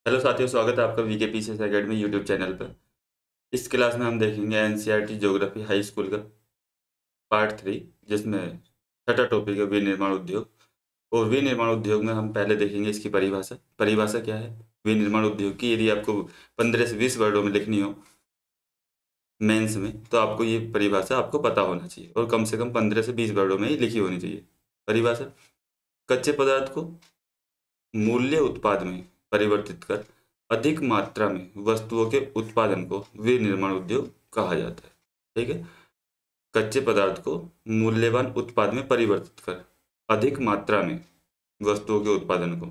Hello साथियों, स्वागत है आपका VK PCS academy YouTube channel पर। इस क्लास में हम देखेंगे एनसीईआरटी ज्योग्राफी हाई स्कूल का पार्ट 3, जिसमें छठा टॉपिक है विनिर्माण उद्योग। और विनिर्माण उद्योग में हम पहले देखेंगे इसकी परिभाषा क्या है विनिर्माण उद्योग की। यदि आपको 15 से 20 वर्डों में लिखनी हो मेंस में, तो आपको ये परिभाषा आपको पता होना चाहिए और कम से कम 15 से 20 वर्डों में ही लिखी होनी चाहिए। परिभाषा: कच्चे पदार्थ को मूल्य उत्पाद में परिवर्तित कर अधिक मात्रा में वस्तुओं के उत्पादन को विनिर्माण उद्योग कहा जाता है। ठीक है, कच्चे पदार्थ को मूल्यवान उत्पाद में परिवर्तित कर अधिक मात्रा में वस्तुओं के उत्पादन को।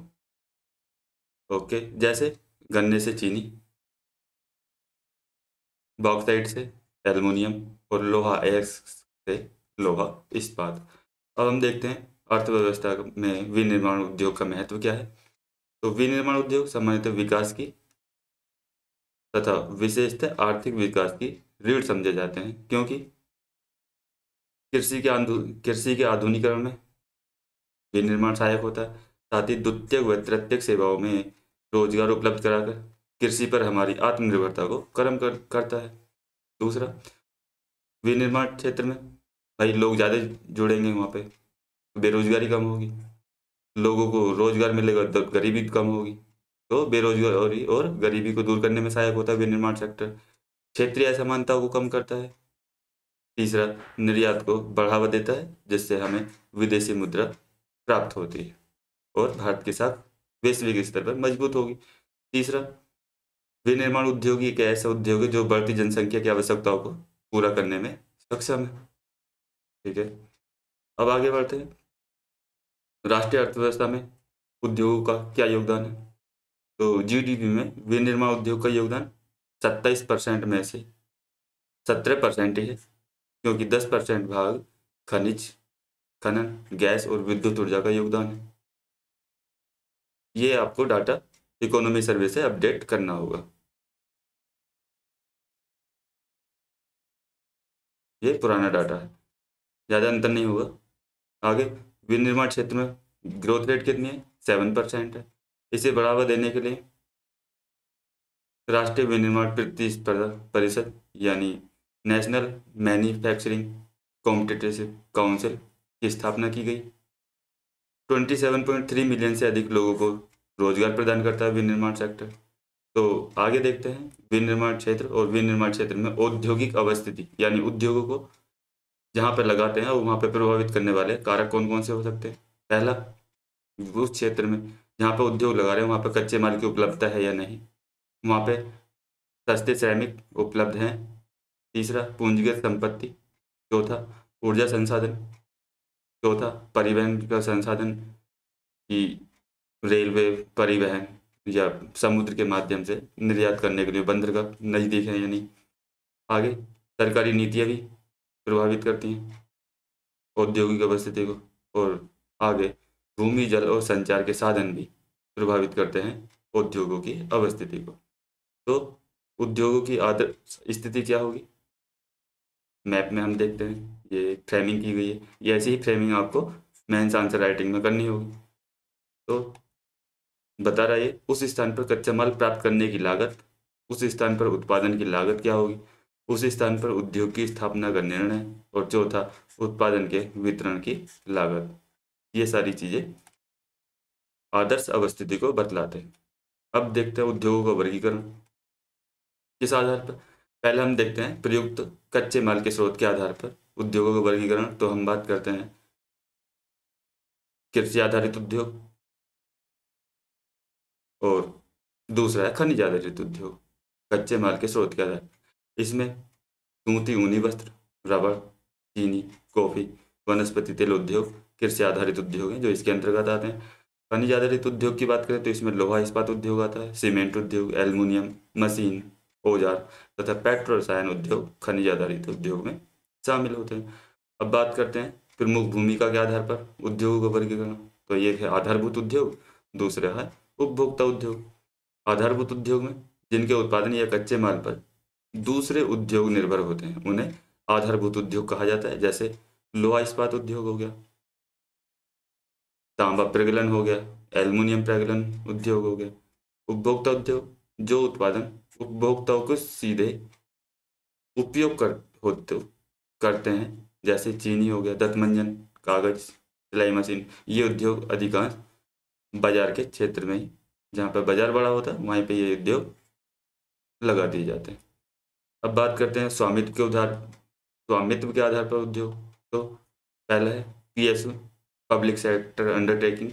ओके, जैसे गन्ने से चीनी, बॉक्साइट से एल्युमिनियम और लोहा एक्स से लोहा इस्पात। अब हम देखते हैं अर्थव्यवस्था में विनिर्माण उद्योग का महत्व क्या है। तो विनिर्माण उद्योग सामान्यतः विकास की तथा विशेषतः आर्थिक विकास की रीढ़ समझे जाते हैं, क्योंकि कृषि के आधुनिकीकरण में विनिर्माण सहायक होता है। साथ ही द्वितीयक व तृतीयक सेवाओं में रोजगार उपलब्ध कराकर कृषि पर हमारी आत्मनिर्भरता को करता है। दूसरा, विनिर्माण क्षेत्र में भाई लोग ज़्यादा जुड़ेंगे, वहाँ पे बेरोजगारी कम होगी, लोगों को रोजगार मिलेगा तो गरीबी कम होगी। तो बेरोजगारी और गरीबी को दूर करने में सहायक होता है विनिर्माण सेक्टर। क्षेत्रीय असमानताओं को कम करता है। तीसरा, निर्यात को बढ़ावा देता है, जिससे हमें विदेशी मुद्रा प्राप्त होती है और भारत के साथ वैश्विक स्तर पर मजबूत होगी। तीसरा, विनिर्माण उद्योग एक ऐसा उद्योग है जो बढ़ती जनसंख्या की आवश्यकताओं को पूरा करने में सक्षम है। ठीक है, अब आगे बढ़ते हैं। राष्ट्रीय अर्थव्यवस्था में उद्योगों का क्या योगदान है। तो जीडीपी में विनिर्माण उद्योग का योगदान 27% में से 17% ही है, क्योंकि 10% भाग खनिज खनन, गैस और विद्युत ऊर्जा का योगदान है। ये आपको डाटा इकोनॉमी सर्वे से अपडेट करना होगा। ये पुराना डाटा है, ज़्यादा अंतर नहीं होगा। आगे, विनिर्माण क्षेत्र में ग्रोथ रेट कितनी है? 7% है। इसे बढ़ावा देने के लिए राष्ट्रीय विनिर्माण प्रतिस्पर्धा परिषद यानी नेशनल मैन्युफैक्चरिंग कॉम्पिटिटिव काउंसिल की स्थापना की गई। 27.3 मिलियन से अधिक लोगों को रोजगार प्रदान करता है विनिर्माण सेक्टर। तो आगे देखते हैं विनिर्माण क्षेत्र और विनिर्माण क्षेत्र में औद्योगिक अवस्थिति यानी उद्योगों को जहाँ पर लगाते हैं और वहाँ पर प्रभावित करने वाले कारक कौन कौन से हो सकते हैं। पहला, उस क्षेत्र में जहाँ पर उद्योग लगा रहे हैं वहाँ पर कच्चे माल की उपलब्धता है या नहीं, वहाँ पे सस्ते श्रमिक उपलब्ध हैं। तीसरा, पूंजीगत संपत्ति। चौथा, ऊर्जा संसाधन। चौथा, परिवहन का संसाधन कि रेलवे परिवहन या समुद्र के माध्यम से निर्यात करने के लिए बंदरगाह नज़दीक है या नहीं। आगे, सरकारी नीतियाँ भी प्रभावित करती हैं औद्योगिक अवस्थिति को। और आगे, भूमि, जल और संचार के साधन भी प्रभावित करते हैं उद्योगों की अवस्थिति को। तो उद्योगों की आदर्श स्थिति क्या होगी, मैप में हम देखते हैं। ये फ्रेमिंग की गई है, ये ऐसी ही फ्रेमिंग आपको मेंस आंसर राइटिंग में करनी होगी। तो बता रहा है उस स्थान पर कच्चा माल प्राप्त करने की लागत, उस स्थान पर उत्पादन की लागत क्या होगी, उस स्थान पर उद्योग की स्थापना का निर्णय, और चौथा, उत्पादन के वितरण की लागत। ये सारी चीज़ें आदर्श अवस्थिति को बतलाते हैं। अब देखते हैं उद्योगों का वर्गीकरण किस आधार पर। पहले हम देखते हैं प्रयुक्त कच्चे माल के स्रोत के आधार पर उद्योगों का वर्गीकरण। तो हम बात करते हैं कृषि आधारित उद्योग और दूसरा है खनिज आधारित उद्योग। कच्चे माल के स्रोत के आधार, इसमें सूती ऊनी वस्त्र, रबड़, चीनी, कॉफी, वनस्पति तेल उद्योग कृषि आधारित उद्योग हैं जो इसके अंतर्गत आते हैं। खनिज आधारित उद्योग की बात करें तो इसमें लोहा इस्पात उद्योग आता है, सीमेंट उद्योग, एल्युमिनियम, मशीन, औजार तथा पेट्रो रसायन उद्योग खनिज आधारित उद्योग में शामिल होते हैं। अब बात करते हैं प्रमुख भूमिका के आधार पर उद्योगों का वर्गीकरण। तो ये है आधारभूत उद्योग, दूसरा है उपभोक्ता उद्योग। आधारभूत उद्योग में जिनके उत्पादन या कच्चे माल पर दूसरे उद्योग निर्भर होते हैं उन्हें आधारभूत उद्योग कहा जाता है। जैसे लोहा इस्पात उद्योग हो गया, तांबा प्रगलन हो गया, एल्युमिनियम प्रगलन उद्योग हो गया, उपभोक्ता उद्योग जो उत्पादन उपभोक्ताओं को सीधे उपयोग करते हैं, जैसे चीनी हो गया, दंतमंजन, कागज, सिलाई मशीन। ये उद्योग अधिकांश बाजार के क्षेत्र में ही, जहाँ पर बाजार बड़ा होता है वहीं पे ये उद्योग लगा दिए जाते हैं। अब बात करते हैं स्वामित्व के आधार पर उद्योग। तो पहला है पीएसयू, पब्लिक सेक्टर अंडरटेकिंग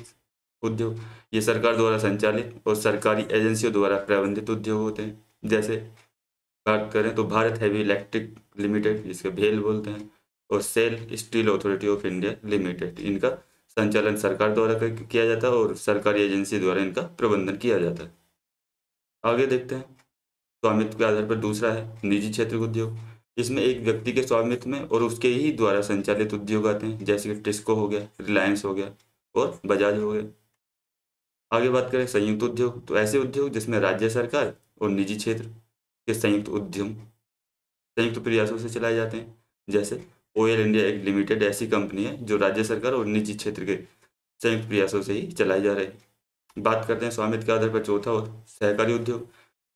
उद्योग। ये सरकार द्वारा संचालित और सरकारी एजेंसियों द्वारा प्रबंधित उद्योग होते हैं। जैसे बात करें तो भारत हैवी इलेक्ट्रिक लिमिटेड, जिसके भेल बोलते हैं, और SAIL Steel Authority of India Limited, इनका संचालन सरकार द्वारा किया जाता है और सरकारी एजेंसी द्वारा इनका प्रबंधन किया जाता है। आगे देखते हैं स्वामित्व के आधार पर दूसरा है निजी क्षेत्र उद्योग। इसमें एक व्यक्ति के स्वामित्व में और उसके ही द्वारा संचालित उद्योग आते हैं, जैसे कि टिस्को हो गया, रिलायंस हो गया और बजाज हो गया। आगे बात करें संयुक्त उद्योग, तो ऐसे उद्योग जिसमें राज्य सरकार और निजी क्षेत्र के संयुक्त प्रयासों से चलाए जाते हैं। जैसे ऑयल इंडिया एक लिमिटेड ऐसी कंपनी है जो राज्य सरकार और निजी क्षेत्र के संयुक्त प्रयासों से ही चलाई जा रही है। बात करते हैं स्वामित्व के आधार पर चौथा और सहकारी उद्योग,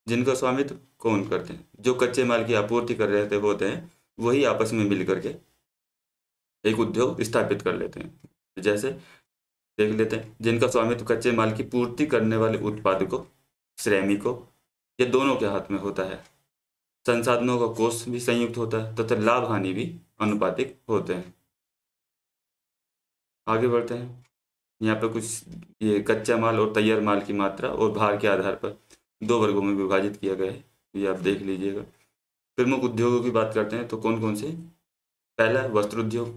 जिनका स्वामित्व कौन करते हैं, जो कच्चे माल की आपूर्ति कर रहे होते हैं वही आपस में मिल करके एक उद्योग स्थापित कर लेते हैं। जैसे देख लेते हैं जिनका स्वामित्व कच्चे माल की पूर्ति करने वाले उत्पादकों, श्रमिकों ये दोनों के हाथ में होता है। संसाधनों का कोष भी संयुक्त होता है तथा लाभ हानि भी अनुपातिक होते हैं। आगे बढ़ते हैं, यहाँ पर कुछ ये कच्चा माल और तैयार माल की मात्रा और भार के आधार पर दो वर्गों में विभाजित किया गया है, ये आप देख लीजिएगा। प्रमुख उद्योगों की बात करते हैं तो कौन कौन से। पहला वस्त्र उद्योग।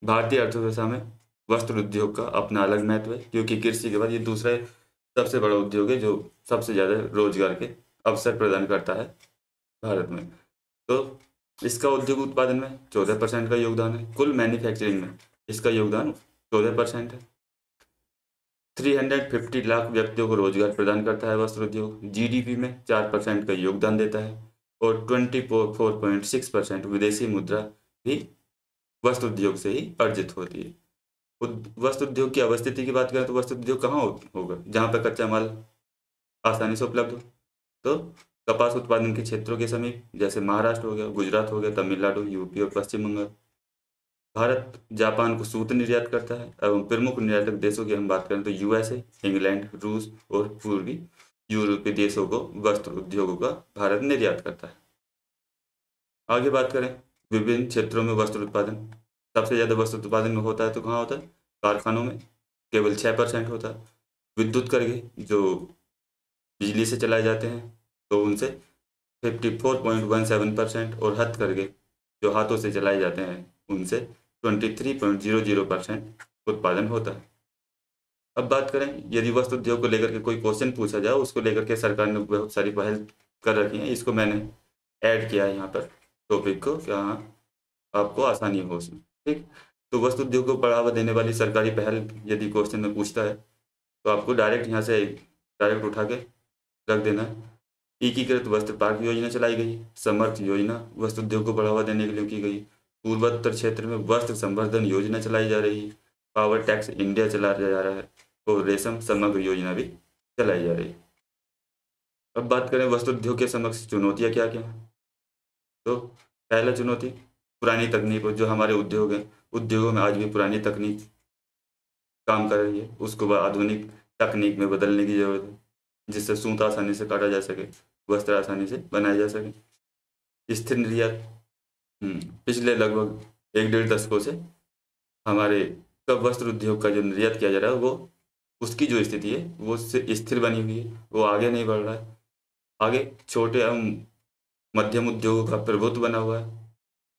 भारतीय अर्थव्यवस्था में वस्त्र उद्योग का अपना अलग महत्व है, क्योंकि कृषि के बाद ये दूसरा सबसे बड़ा उद्योग है जो सबसे ज़्यादा रोजगार के अवसर प्रदान करता है भारत में। तो इसका उद्योग उत्पादन में 14% का योगदान है। कुल मैन्युफैक्चरिंग में इसका योगदान 14% है। 350 लाख व्यक्तियों को रोजगार प्रदान करता है वस्त्र उद्योग। जीडीपी में 4% का योगदान देता है और 24.6% विदेशी मुद्रा भी वस्त्र उद्योग से ही अर्जित होती है। वस्त्र उद्योग की अवस्थिति की बात करें तो वस्त्र उद्योग कहाँ होगा, जहाँ पर कच्चा माल आसानी से उपलब्ध हो। तो कपास उत्पादन के क्षेत्रों के समीप, जैसे महाराष्ट्र हो गया, गुजरात हो गया, तमिलनाडु, यूपी और पश्चिम बंगाल। भारत जापान को सूत निर्यात करता है एवं प्रमुख निर्यातक देशों की हम बात करें तो यूएसए, इंग्लैंड, रूस और पूर्वी यूरोपीय देशों को वस्त्र उद्योगों का भारत निर्यात करता है। आगे बात करें विभिन्न क्षेत्रों में वस्त्र उत्पादन। सबसे ज़्यादा वस्त्र उत्पादन होता है तो कहाँ होता है, कारखानों में केवल 6% होता है। विद्युत करघे जो बिजली से चलाए जाते हैं तो उनसे 54.17% और हथकरघे जो हाथों से चलाए जाते हैं उनसे 23.00% उत्पादन होता है। अब बात करें यदि वस्त्र उद्योग को लेकर के कोई क्वेश्चन पूछा जाए, उसको लेकर के सरकार ने बहुत सारी पहल कर रखी है। इसको मैंने ऐड किया है यहाँ पर टॉपिक को, क्या आपको आसानी हो उसमें। ठीक, तो वस्त्र उद्योग को बढ़ावा देने वाली सरकारी पहल यदि क्वेश्चन में पूछता है तो आपको डायरेक्ट यहाँ से डायरेक्ट उठा के रख देना है। एकीकृत वस्त्र पार्क योजना चलाई गई। समर्थ योजना वस्त्र उद्योग को बढ़ावा देने के लिए की गई। पूर्वोत्तर क्षेत्र में वस्त्र संवर्धन योजना चलाई जा रही है। पावर टैक्स इंडिया चलाया जा रहा है और रेशम समग्र योजना भी चलाई जा रही है। अब बात करें वस्त्र उद्योग के समक्ष चुनौतियाँ क्या क्या हैं। तो पहला चुनौती पुरानी तकनीक, जो हमारे उद्योग हैं, उद्योगों में आज भी पुरानी तकनीक काम कर रही है, उसको आधुनिक तकनीक में बदलने की जरूरत है, जिससे सूत आसानी से काटा जा सके, वस्त्र आसानी से बनाए जा सके। स्थिर निर्यात, पिछले लगभग 1-1.5 दशकों से हमारे कब वस्त्र उद्योग का जो निर्यात किया जा रहा है वो उसकी जो स्थिति है वो स्थिर बनी हुई है, वो आगे नहीं बढ़ रहा है। आगे छोटे एवं मध्यम उद्योगों का प्रभुत्व बना हुआ है,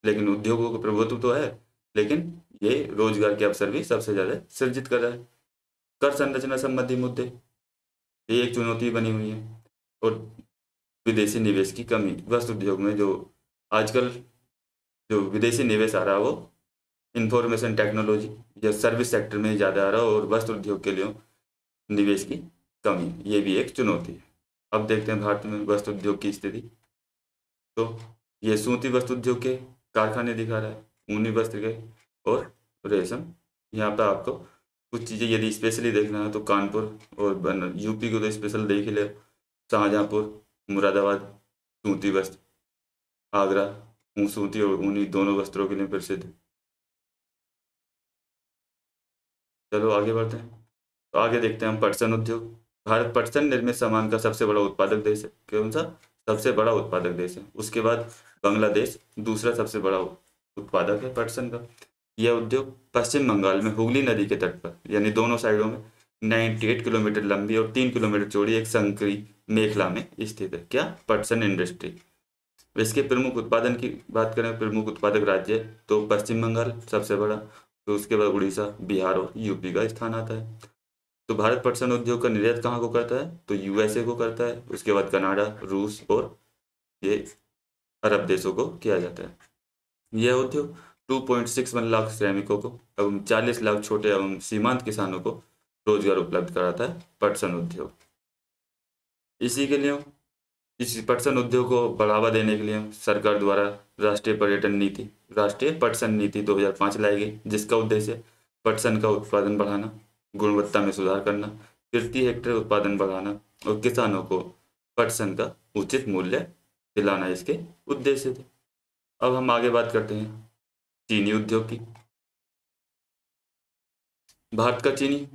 लेकिन उद्योगों का प्रभुत्व तो है लेकिन ये रोजगार के अवसर भी सबसे ज़्यादा सृजित कर रहा है। कर संरचना संबंधी मुद्दे ये एक चुनौती बनी हुई है। और विदेशी निवेश की कमी, वस्त्र उद्योग में जो आजकल जो विदेशी निवेश आ रहा है वो इंफॉर्मेशन टेक्नोलॉजी या सर्विस सेक्टर में ज़्यादा आ रहा है और वस्त्र उद्योग के लिए निवेश की कमी, ये भी एक चुनौती है। अब देखते हैं भारत में वस्त्र उद्योग की स्थिति। तो ये सूती वस्त्र उद्योग के कारखाने दिखा रहा है, ऊनी वस्त्र के और रेशम। यहाँ पर आपको कुछ चीज़ें यदि स्पेशली देखना है तो कानपुर और यूपी को तो स्पेशल देख ही ले, शाहजहाँपुर, मुरादाबाद सूती वस्त्र, आगरा सूती और ऊनी दोनों वस्त्रों के लिए प्रसिद्ध है। चलो आगे बढ़ते हैं। तो आगे देखते हैं हम पटसन उद्योग। भारत पटसन निर्मित सामान का सबसे बड़ा उत्पादक देश है। कौन सा? सबसे बड़ा उत्पादक देश है। उसके बाद बांग्लादेश दूसरा सबसे बड़ा उत्पादक है पटसन का। यह उद्योग पश्चिम बंगाल में हुगली नदी के तट पर, यानी दोनों साइडों में 98 किलोमीटर लंबी और 3 किलोमीटर चौड़ी एक संकरी मेखला में स्थित है। क्या? पटसन इंडस्ट्री। इसके प्रमुख उत्पादन की बात करें, प्रमुख उत्पादक राज्य तो पश्चिम बंगाल सबसे बड़ा, तो उसके बाद उड़ीसा, बिहार और यूपी का स्थान आता है। तो भारत पटसन उद्योग का निर्यात कहाँ को करता है? तो यूएसए को करता है। उसके बाद कनाडा, रूस और ये अरब देशों को किया जाता है। यह उद्योग 2.61 लाख श्रमिकों को एवं 40 लाख छोटे एवं सीमांत किसानों को रोजगार उपलब्ध कराता है पटसन उद्योग। इसी के लिए इस पटसन उद्योग को बढ़ावा देने के लिए सरकार द्वारा राष्ट्रीय पटसन नीति 2005 लाई गई, जिसका उद्देश्य पटसन का उत्पादन बढ़ाना, गुणवत्ता में सुधार करना, प्रति हेक्टेयर उत्पादन बढ़ाना और किसानों को पटसन का उचित मूल्य दिलाना इसके उद्देश्य थे। अब हम आगे बात करते हैं चीनी उद्योग की। भारत का चीनी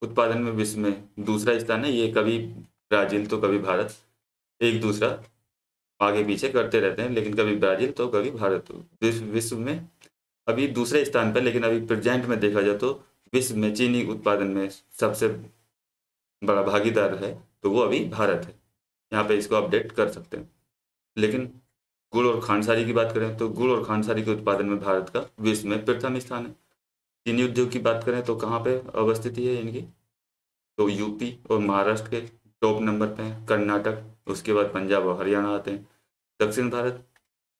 उत्पादन में विश्व में दूसरा स्थान है। ये कभी ब्राजील तो कभी भारत, एक दूसरा आगे पीछे करते रहते हैं, लेकिन कभी ब्राजील तो कभी भारत। विश्व में अभी दूसरे स्थान पर, लेकिन अभी प्रेजेंट में देखा जाए तो विश्व में चीनी उत्पादन में सबसे बड़ा भागीदार है तो वो अभी भारत है। यहाँ पे इसको अपडेट कर सकते हैं। लेकिन गुड़ और खांडसारी की बात करें तो गुड़ और खांडसारी के उत्पादन में भारत का विश्व में प्रथम स्थान है। चीनी उद्योग की बात करें तो कहाँ पे अवस्थिति है इनकी? तो यूपी और महाराष्ट्र के टॉप नंबर पे हैं, कर्नाटक, उसके बाद पंजाब और हरियाणा आते हैं। दक्षिण भारत,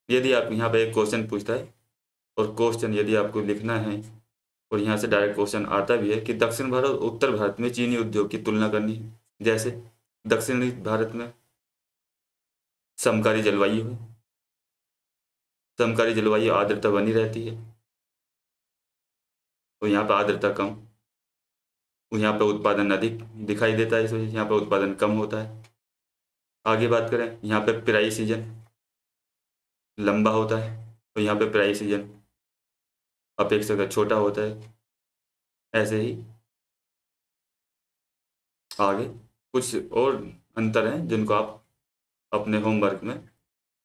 यदि आप यहाँ पे एक क्वेश्चन पूछता है और क्वेश्चन यदि आपको लिखना है और यहाँ से डायरेक्ट क्वेश्चन आता भी है कि दक्षिण भारत और उत्तर भारत में चीनी उद्योग की तुलना करनी है, जैसे दक्षिणी भारत में समकारी जलवायु है, समकारी जलवायु आर्द्रता बनी रहती है, तो यहाँ पर आर्द्रता कम, यहाँ पर उत्पादन अधिक दिखाई देता है, इस वजह से यहाँ पर उत्पादन कम होता है। आगे बात करें, यहाँ पे पेराई सीजन लंबा होता है, तो यहाँ पे पेराई सीजन अपेक्षाकृत छोटा होता है। ऐसे ही आगे कुछ और अंतर हैं जिनको आप अपने होमवर्क में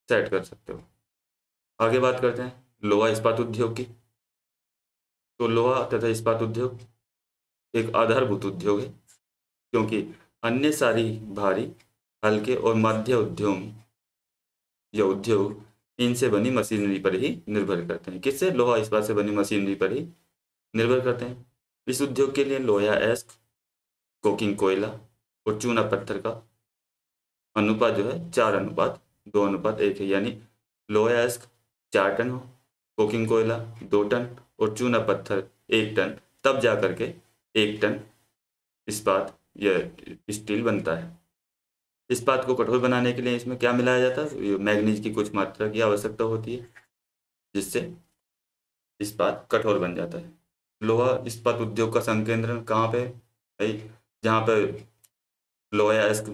सेट कर सकते हो। आगे बात करते हैं लोहा इस्पात उद्योग की। तो लोहा तथा इस्पात उद्योग एक आधारभूत उद्योग है, क्योंकि अन्य सारी भारी, हल्के और मध्य उद्योग या उद्योग इनसे बनी मशीनरी पर ही निर्भर करते हैं। किससे? लोहा इस्पात से बनी मशीनरी पर ही निर्भर करते हैं। इस उद्योग के लिए लोहा एस्क, कोकिंग कोयला और चूना पत्थर का अनुपात जो है 4:2:1 है। यानी लोहा एस्क 4 टन हो, कोकिंग कोयला 2 टन और चूना पत्थर 1 टन, तब जा करके 1 टन इस्पात या स्टील बनता है। इस्पात को कठोर बनाने के लिए इसमें क्या मिलाया जाता है? मैग्नीज की कुछ मात्रा की आवश्यकता होती है, जिससे इस्पात कठोर बन जाता है। लोहा इस्पात उद्योग का संकेंद्रण कहाँ पे है? जहाँ पे लोहा एस्क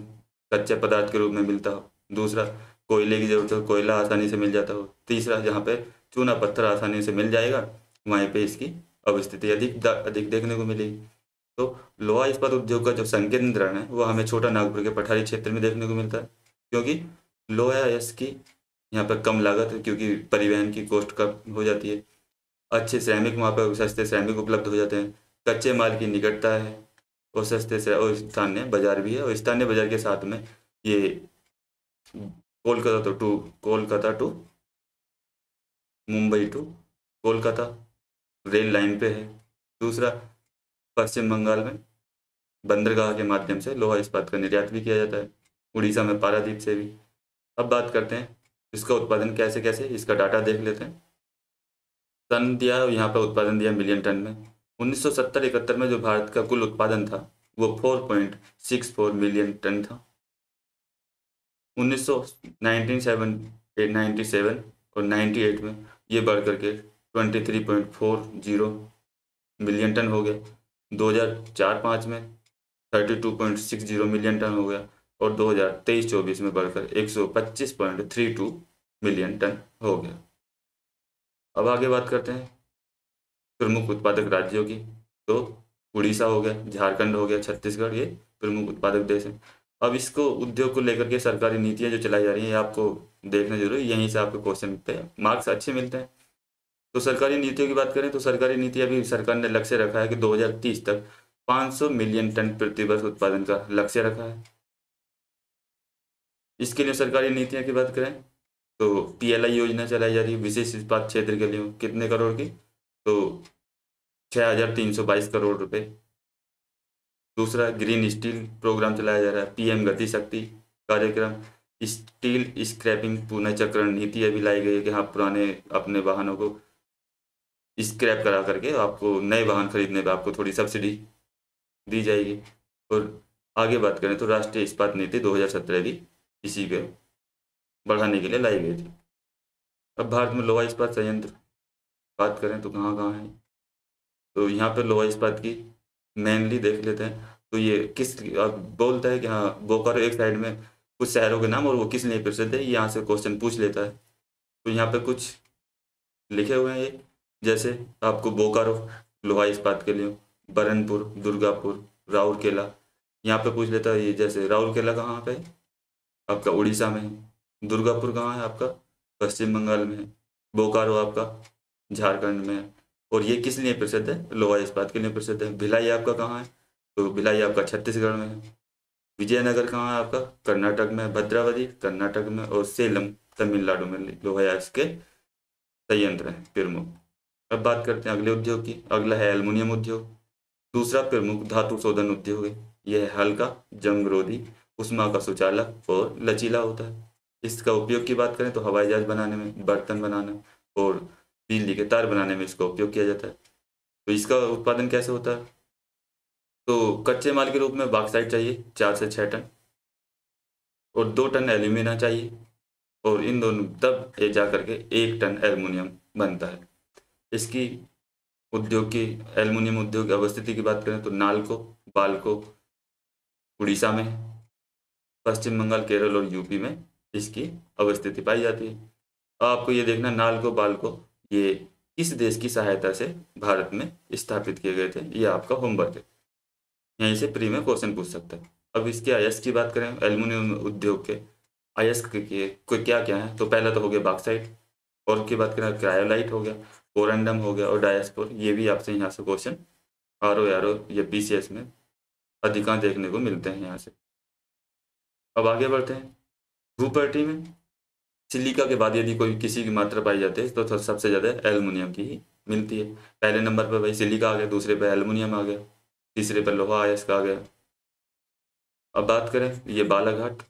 कच्चे पदार्थ के रूप में मिलता हो। दूसरा, कोयले की जरूरत हो, कोयला आसानी से मिल जाता हो। तीसरा, जहाँ पे चूना पत्थर आसानी से मिल जाएगा, वहीं पे इसकी अवस्थिति अधिक देखने को मिलेगी। तो लोहा इस्पात उद्योग का जो संकेंद्रण है वो हमें छोटा नागपुर के पठारी क्षेत्र में देखने को मिलता है, क्योंकि लोहा एस्क की यहाँ पर कम लागत है, क्योंकि परिवहन की कॉस्ट कम हो जाती है। अच्छे श्रमिक वहाँ पर सस्ते श्रमिक उपलब्ध हो जाते हैं। कच्चे माल की निकटता है और सस्ते से और स्थानीय बाजार भी है। और स्थानीय बाजार के साथ में ये Kolkata to Mumbai to Kolkata rail line पे है। दूसरा, पश्चिम बंगाल में बंदरगाह के माध्यम से लोहा इस्पात का निर्यात भी किया जाता है, उड़ीसा में पारादीप से भी। अब बात करते हैं इसका उत्पादन कैसे कैसे, इसका डाटा देख लेते हैं। टन दिया, यहाँ पर उत्पादन दिया मिलियन टन में। 1970-71 में जो भारत का कुल उत्पादन था वो 4.64 मिलियन टन था। 1997 और 98 में ये बढ़ करके 23.40 मिलियन टन हो गया। 2004-05 में 32.60 मिलियन टन हो गया और 2023-24 में बढ़कर 125.32 मिलियन टन हो गया। अब आगे बात करते हैं प्रमुख उत्पादक राज्यों की। तो उड़ीसा हो गया, झारखंड हो गया, छत्तीसगढ़, ये प्रमुख उत्पादक देश हैं। अब इसको उद्योग को लेकर के सरकारी नीतियां जो चलाई जा रही हैं, ये आपको देखना जरूरी है, यहीं से आपको क्वेश्चन पे मार्क्स अच्छे मिलते हैं। तो सरकारी नीतियों की बात करें तो सरकारी नीति अभी सरकार ने लक्ष्य रखा है कि 2030 तक 500 मिलियन टन प्रति वर्ष उत्पादन का लक्ष्य रखा है। इसके लिए सरकारी नीतियां की बात करें तो PLI योजना चलाई जा रही है विशेष इस्पात क्षेत्र के लिए, कितने करोड़ की, तो 6,322 करोड़ रुपए। दूसरा ग्रीन स्टील प्रोग्राम चलाया जा रहा है, PM गति शक्ति कार्यक्रम, स्टील स्क्रैपिंग पुनर्चक्रण नीति अभी लाई गई है कि हाँ पुराने अपने वाहनों को स्क्रैप करा करके आपको नए वाहन खरीदने पर आपको थोड़ी सब्सिडी दी जाएगी। और आगे बात करें तो राष्ट्रीय इस्पात नीति 2017 भी इसी के बढ़ाने के लिए लाई गई थी। अब भारत में लोहा इस्पात संयंत्र बात करें तो कहाँ कहाँ है, तो यहाँ पर लोहा इस्पात की मेनली देख लेते हैं। तो ये किस बोलता है कि हाँ बोकारो एक साइड में कुछ शहरों के नाम और वो किस लिए प्रसिद्ध है, यहाँ से क्वेश्चन पूछ लेता है। तो यहाँ पे कुछ लिखे हुए हैं ये, जैसे आपको बोकारो लोहा इस्पात के लिए, बरनपुर, दुर्गापुर, राउरकेला, यहाँ पे पूछ लेता है ये, जैसे राउरकेला कहाँ पे है, आपका उड़ीसा में है, दुर्गापुर कहाँ है, आपका पश्चिम बंगाल में है, बोकारो आपका झारखंड में है। और ये किस लिए प्रसिद्ध है, लोहा इस्पात के लिए प्रसिद्ध है। भिलाई आपका कहाँ है, तो भिलाई आपका छत्तीसगढ़ में है। विजयनगर कहाँ है आपका, कर्नाटक में, भद्रावती कर्नाटक में, और सेलम तमिलनाडु में लोहा इसके संयंत्र हैं प्रमुख। अब बात करते हैं अगले उद्योग की। अगला है एल्युमिनियम उद्योग। दूसरा प्रमुख धातु शोधन उद्योग है। यह हल्का, जंगरोधी, ऊष्मा का सुचालक और लचीला होता है। इसका उपयोग की बात करें तो हवाई जहाज बनाने में, बर्तन बनाने और बिजली के तार बनाने में इसका उपयोग किया जाता है। तो इसका उत्पादन कैसे होता है, तो कच्चे माल के रूप में बॉक्साइट चाहिए 4 से 6 टन और 2 टन एल्यूमिना चाहिए, और इन दोनों तब ये जा करके 1 टन एल्युमिनियम बनता है। इसकी उद्योग की एल्युमिनियम उद्योग अवस्थिति की बात करें तो नालको, बाल्को उड़ीसा में, पश्चिम बंगाल, केरल और यूपी में इसकी अवस्थिति पाई जाती है। आपको ये देखना नालको बाल्को ये किस देश की सहायता से भारत में स्थापित किए गए थे, ये आपका होमवर्क है, यहीं से प्री में क्वेश्चन पूछ सकता है। अब इसके अयस्क की बात करें एल्युमिनियम उद्योग के अयस्क के क्या क्या है, तो पहला तो हो गया बॉक्साइट, और की बात करें क्रायोलाइट हो गया, कोरंडम हो गया और डायस्पोर। ये भी आपसे यहाँ से क्वेश्चन RO या BCS में अधिकांश देखने को मिलते हैं यहाँ से। अब आगे बढ़ते हैं भूपर्टी में। सिलिका के बाद यदि कोई किसी की मात्रा पाई जाती है तो सबसे ज़्यादा एल्युमिनियम की ही मिलती है। पहले नंबर पर भाई सिलिका आ गया, दूसरे पर एल्युमिनियम आ गया, तीसरे पर लोहा अयस्क आ गया। अब बात करें ये बालाघाट,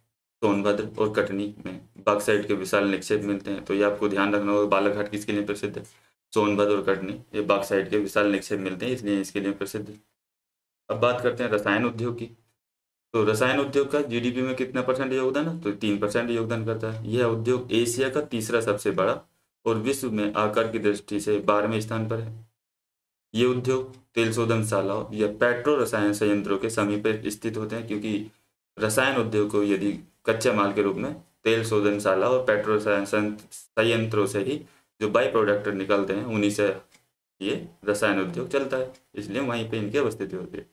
सोनभद्र और कटनी में बॉक्साइट के विशाल निक्षेप मिलते हैं। तो ये आपको ध्यान रखना होगा, बालाघाट किसके लिए प्रसिद्ध है, सोनभद्र और कटनी, ये बॉक्साइट के विशाल निक्षेप मिलते हैं इसलिए इसके लिए प्रसिद्ध है। अब बात करते हैं रसायन उद्योग की। तो रसायन उद्योग का GDP में कितना % योगदान है, तो 3% योगदान करता है। यह उद्योग एशिया का तीसरा सबसे बड़ा और विश्व में आकार की दृष्टि से 12वें स्थान पर है। ये उद्योग तेल शोधनशालाओं या पेट्रो रसायन संयंत्रों के समीप स्थित होते हैं, क्योंकि रसायन उद्योग को यदि कच्चे माल के रूप में तेल शोधनशाला और पेट्रो रसायन संयंत्रों से ही जो बाई प्रोडक्ट निकलते हैं उन्हीं से ये रसायन उद्योग चलता है, इसलिए वहीं पे इनकी अवस्थिति होती है।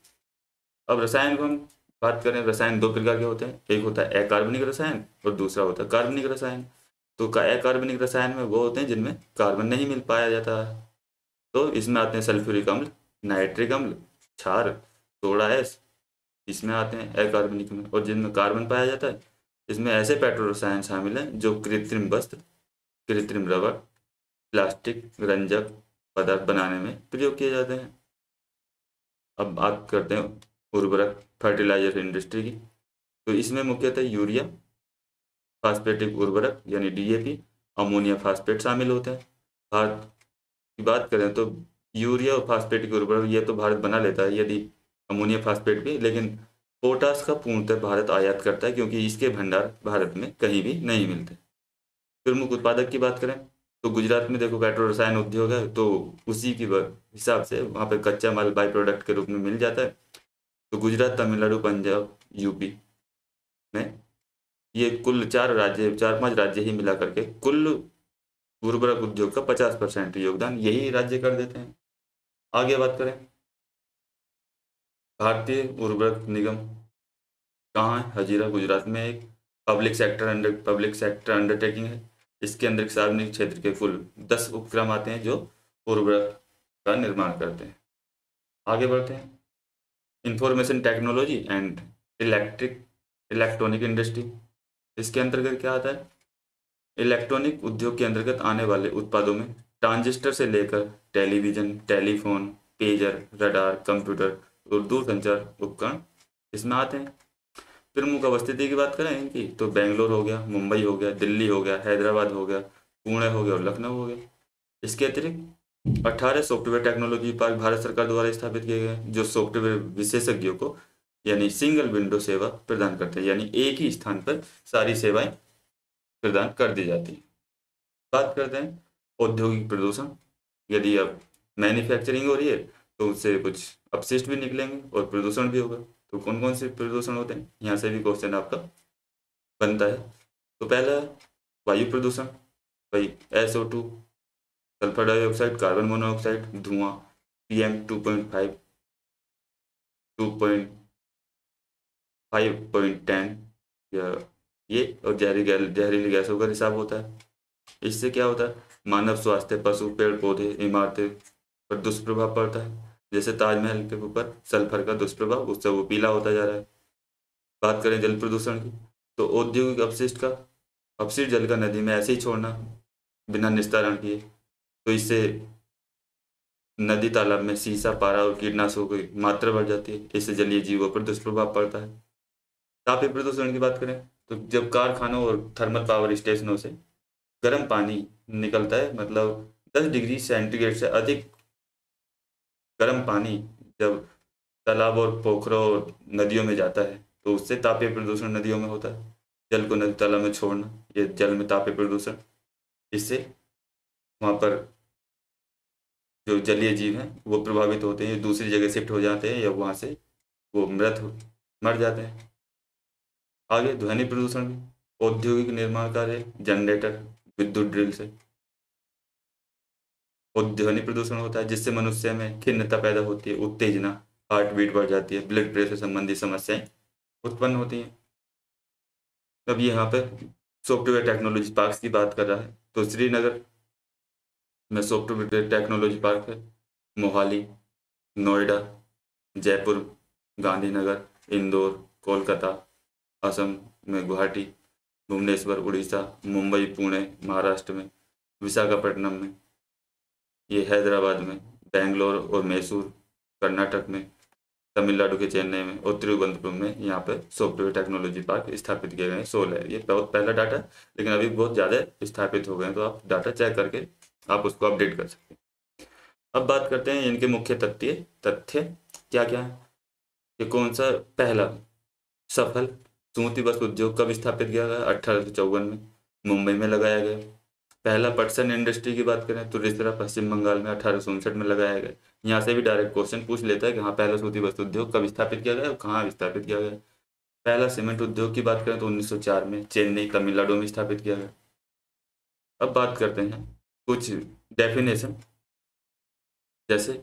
अब रसायन को हम बात करें, रसायन 2 प्रकार के होते हैं, एक होता है अकार्बनिक रसायन और दूसरा होता है कार्बनिक रसायन। तो अकार्बनिक रसायन में वो होते हैं जिनमें कार्बन नहीं मिल पाया जाता है, तो इसमें आते हैं सल्फ्यूरिक अम्ल, नाइट्रिक अम्ल, क्षार, सोडा ऐश, इसमें आते हैं अकार्बनिक में। और जिनमें कार्बन पाया जाता है इसमें ऐसे पेट्रो रसायन शामिल हैं जो कृत्रिम वस्त्र, कृत्रिम रबड़, प्लास्टिक, रंजक पदार्थ बनाने में प्रयोग किए जाते हैं। अब बात करते हैं उर्वरक फर्टिलाइजर इंडस्ट्री की। तो इसमें मुख्यतः यूरिया, फास्फेटिक उर्वरक यानी DAP, अमोनिया फास्फेट शामिल होते हैं। भारत की बात करें तो यूरिया और फास्फेटिक उर्वरक ये तो भारत बना लेता है, यदि अमोनिया फास्फेट भी, लेकिन पोटास का पूर्णतः भारत आयात करता है क्योंकि इसके भंडार भारत में कहीं भी नहीं मिलते। प्रमुख उत्पादक की बात करें तो गुजरात में देखो पेट्रो रसायन उद्योग है, तो उसी की हिसाब से वहाँ पे कच्चा माल बाई प्रोडक्ट के रूप में मिल जाता है। तो गुजरात, तमिलनाडु, पंजाब, UP में ये कुल 4-5 राज्य ही मिला करके कुल उर्वरक उद्योग का 50% योगदान यही राज्य कर देते हैं। आगे बात करें, भारतीय उर्वरक निगम कहाँ है? हजीरा, गुजरात में एक पब्लिक सेक्टर अंडरटेकिंग है। इसके अंदर सार्वजनिक क्षेत्र के कुल 10 उपक्रम आते हैं जो उर्वरक का निर्माण करते हैं। आगे बढ़ते हैं, information technology and electronic industry. इसके अंतर्गत क्या आता है? इलेक्ट्रॉनिक उद्योग के अंतर्गत आने वाले उत्पादों में ट्रांजिस्टर से लेकर television, telephone, pager, radar, computer और दूरसंचार उपकरण इसमें आते हैं। प्रमुख अवस्थिति की बात करें इनकी तो बेंगलोर हो गया, मुंबई हो गया, दिल्ली हो गया, हैदराबाद हो गया, पुणे हो गया और लखनऊ हो गया। इसके अतिरिक्त 18 सॉफ्टवेयर टेक्नोलॉजी पार्क भारत सरकार द्वारा स्थापित किए गए हैं जो सॉफ्टवेयर विशेषज्ञों को यानी सिंगल विंडो सेवा प्रदान करते हैं, यानी एक ही स्थान पर सारी सेवाएं प्रदान कर दी जाती हैं। बात करते हैं औद्योगिक प्रदूषण। यदि अब मैन्युफैक्चरिंग हो रही है तो उससे कुछ अपशिष्ट भी निकलेंगे और प्रदूषण भी होगा। तो कौन कौन से प्रदूषण होते हैं, यहाँ से भी क्वेश्चन आपका बनता है। तो पहला वायु प्रदूषण, भाई SO2, sulphur dioxide, carbon monoxide, धुआं, PM 2.5, 2.5.10 या ये और जहरीली गैसों का रिसाव होता है। इससे क्या होता है? मानव स्वास्थ्य, पशु, पेड़ पौधे, इमारतें पर दुष्प्रभाव पड़ता है। जैसे ताजमहल के ऊपर सल्फर का दुष्प्रभाव, उससे वो पीला होता जा रहा है। बात करें जल प्रदूषण की तो औद्योगिक अपशिष्ट जल का नदी में ऐसे ही छोड़ना बिना निस्तारण किए, तो इससे नदी तालाब में सीसा, पारा और कीटनाशकों की मात्रा बढ़ जाती है। इससे जलीय जीवों पर दुष्प्रभाव पड़ता है। तापीय प्रदूषण की बात करें तो जब कारखानों और थर्मल पावर स्टेशनों से गर्म पानी निकलता है, मतलब 10 डिग्री सेंटीग्रेड से अधिक गर्म पानी जब तालाब और पोखरों और नदियों में जाता है तो उससे तापीय प्रदूषण नदियों में होता है। जल को नदी तालाब में छोड़ना, ये जल में तापीय प्रदूषण। इससे वहाँ पर जो जलीय जीव हैं वो प्रभावित होते हैं, दूसरी जगह शिफ्ट हो जाते हैं या वहाँ से वो मर जाते हैं। आगे ध्वनि प्रदूषण भी, औद्योगिक निर्माण कार्य, जनरेटर, विद्युत ड्रिल से और ध्वनि प्रदूषण होता है जिससे मनुष्य में खिन्नता पैदा होती है, उत्तेजना, हार्ट बीट बढ़ जाती है, ब्लड प्रेशर संबंधी समस्याएं उत्पन्न होती हैं। अब यहाँ पे सॉफ्टवेयर टेक्नोलॉजी पार्क की बात कर रहा है तो श्रीनगर में सॉफ्टवेयर टेक्नोलॉजी पार्क है, मोहाली, नोएडा, जयपुर, गांधीनगर, इंदौर, कोलकाता, असम में गुवाहाटी, भुवनेश्वर उड़ीसा, मुंबई, पुणे महाराष्ट्र में, विशाखापट्टनम में, ये हैदराबाद में, बेंगलोर और मैसूर कर्नाटक में, तमिलनाडु के चेन्नई में और तिरुवनंतपुरम में यहाँ पे सॉफ्टवेयर टेक्नोलॉजी पार्क स्थापित किए गए हैं। 16 है, ये बहुत पहला डाटा, लेकिन अभी बहुत ज़्यादा स्थापित हो गए हैं, तो आप डाटा चेक करके आप उसको अपडेट कर सकते हैं। अब बात करते हैं इनके मुख्य तथ्य क्या क्या है। ये कौन सा पहला सफल सूती वस्त्र उद्योग कब स्थापित किया गया? 1854 में मुंबई में लगाया गया। पहला पटसन इंडस्ट्री की बात करें तो रिसरा पश्चिम बंगाल में 1859 में लगाया गया। यहाँ से भी डायरेक्ट क्वेश्चन पूछ लेता है कि हाँ पहला सूती वस्त्र उद्योग कब स्थापित किया गया और कहाँ स्थापित किया गया। पहला सीमेंट उद्योग की बात करें तो 1904 में चेन्नई तमिलनाडु में स्थापित किया गया। अब बात करते हैं कुछ डेफिनेशन, जैसे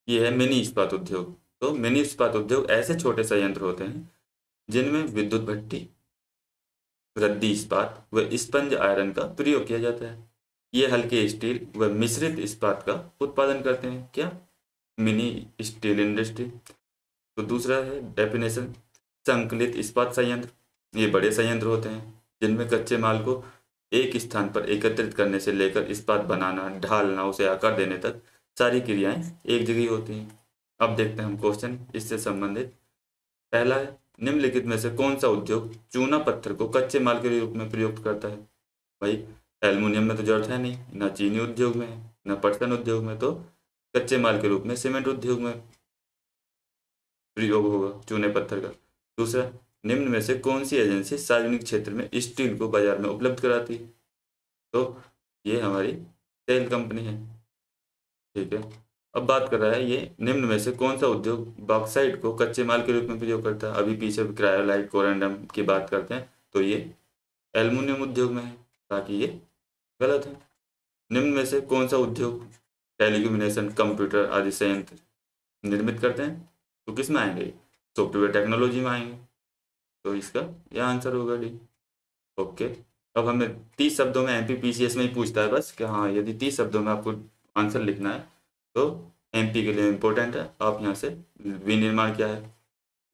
ये है मिनी इस्पात उद्योग। तो मिनी इस्पात उद्योग ऐसे छोटे संयंत्र होते हैं जिनमें विद्युत भट्टी, रद्दी इस्पात व स्पंज आयरन का प्रयोग किया जाता है। ये हल्के स्टील व मिश्रित इस्पात का उत्पादन करते हैं। क्या? Mini steel industry. तो दूसरा है डेफिनेशन संकलित इस्पात संयंत्र। ये बड़े संयंत्र होते हैं जिनमें कच्चे माल को एक स्थान पर एकत्रित करने से लेकर इस्पात बनाना, ढालना, उसे आकार देने तक सारी क्रियाएं एक जगह होती हैं। अब देखते हैं हम क्वेश्चन इससे संबंधित। पहला है निम्नलिखित में से कौन सा उद्योग चूना पत्थर को कच्चे माल के रूप में प्रयुक्त करता है? भाई एल्युमिनियम में तो जरूरत है नहीं, ना चीनी उद्योग में है, ना पटसन उद्योग में, तो कच्चे माल के रूप में सीमेंट उद्योग में प्रयोग होगा चूने पत्थर का। दूसरा, निम्न में से कौन सी एजेंसी सार्वजनिक क्षेत्र में स्टील को बाजार में उपलब्ध कराती है? तो ये हमारी सेल कंपनी है। ठीक है, अब बात कर रहा है ये निम्न में से कौन सा उद्योग बॉक्साइट को कच्चे माल के रूप में प्रयोग करता है? अभी पीछे क्रायोलाइट, कोरंडम की बात करते हैं तो ये एल्युमिनियम उद्योग में है, ताकि ये गलत है। निम्न में से कौन सा उद्योग टेलीकम्युनिकेशन, कंप्यूटर आदि संयंत्र निर्मित करते हैं? तो किस में आएंगे? सॉफ्टवेयर टेक्नोलॉजी में आएंगे। तो इसका यह आंसर होगा डी। ओके, अब हमें 30 शब्दों में एमपीपीसीएस में ही पूछता है बस कि हाँ, यदि 30 शब्दों में आपको आंसर लिखना है तो एमपी के लिए इम्पोर्टेंट है। आप यहाँ से विनिर्माण क्या है,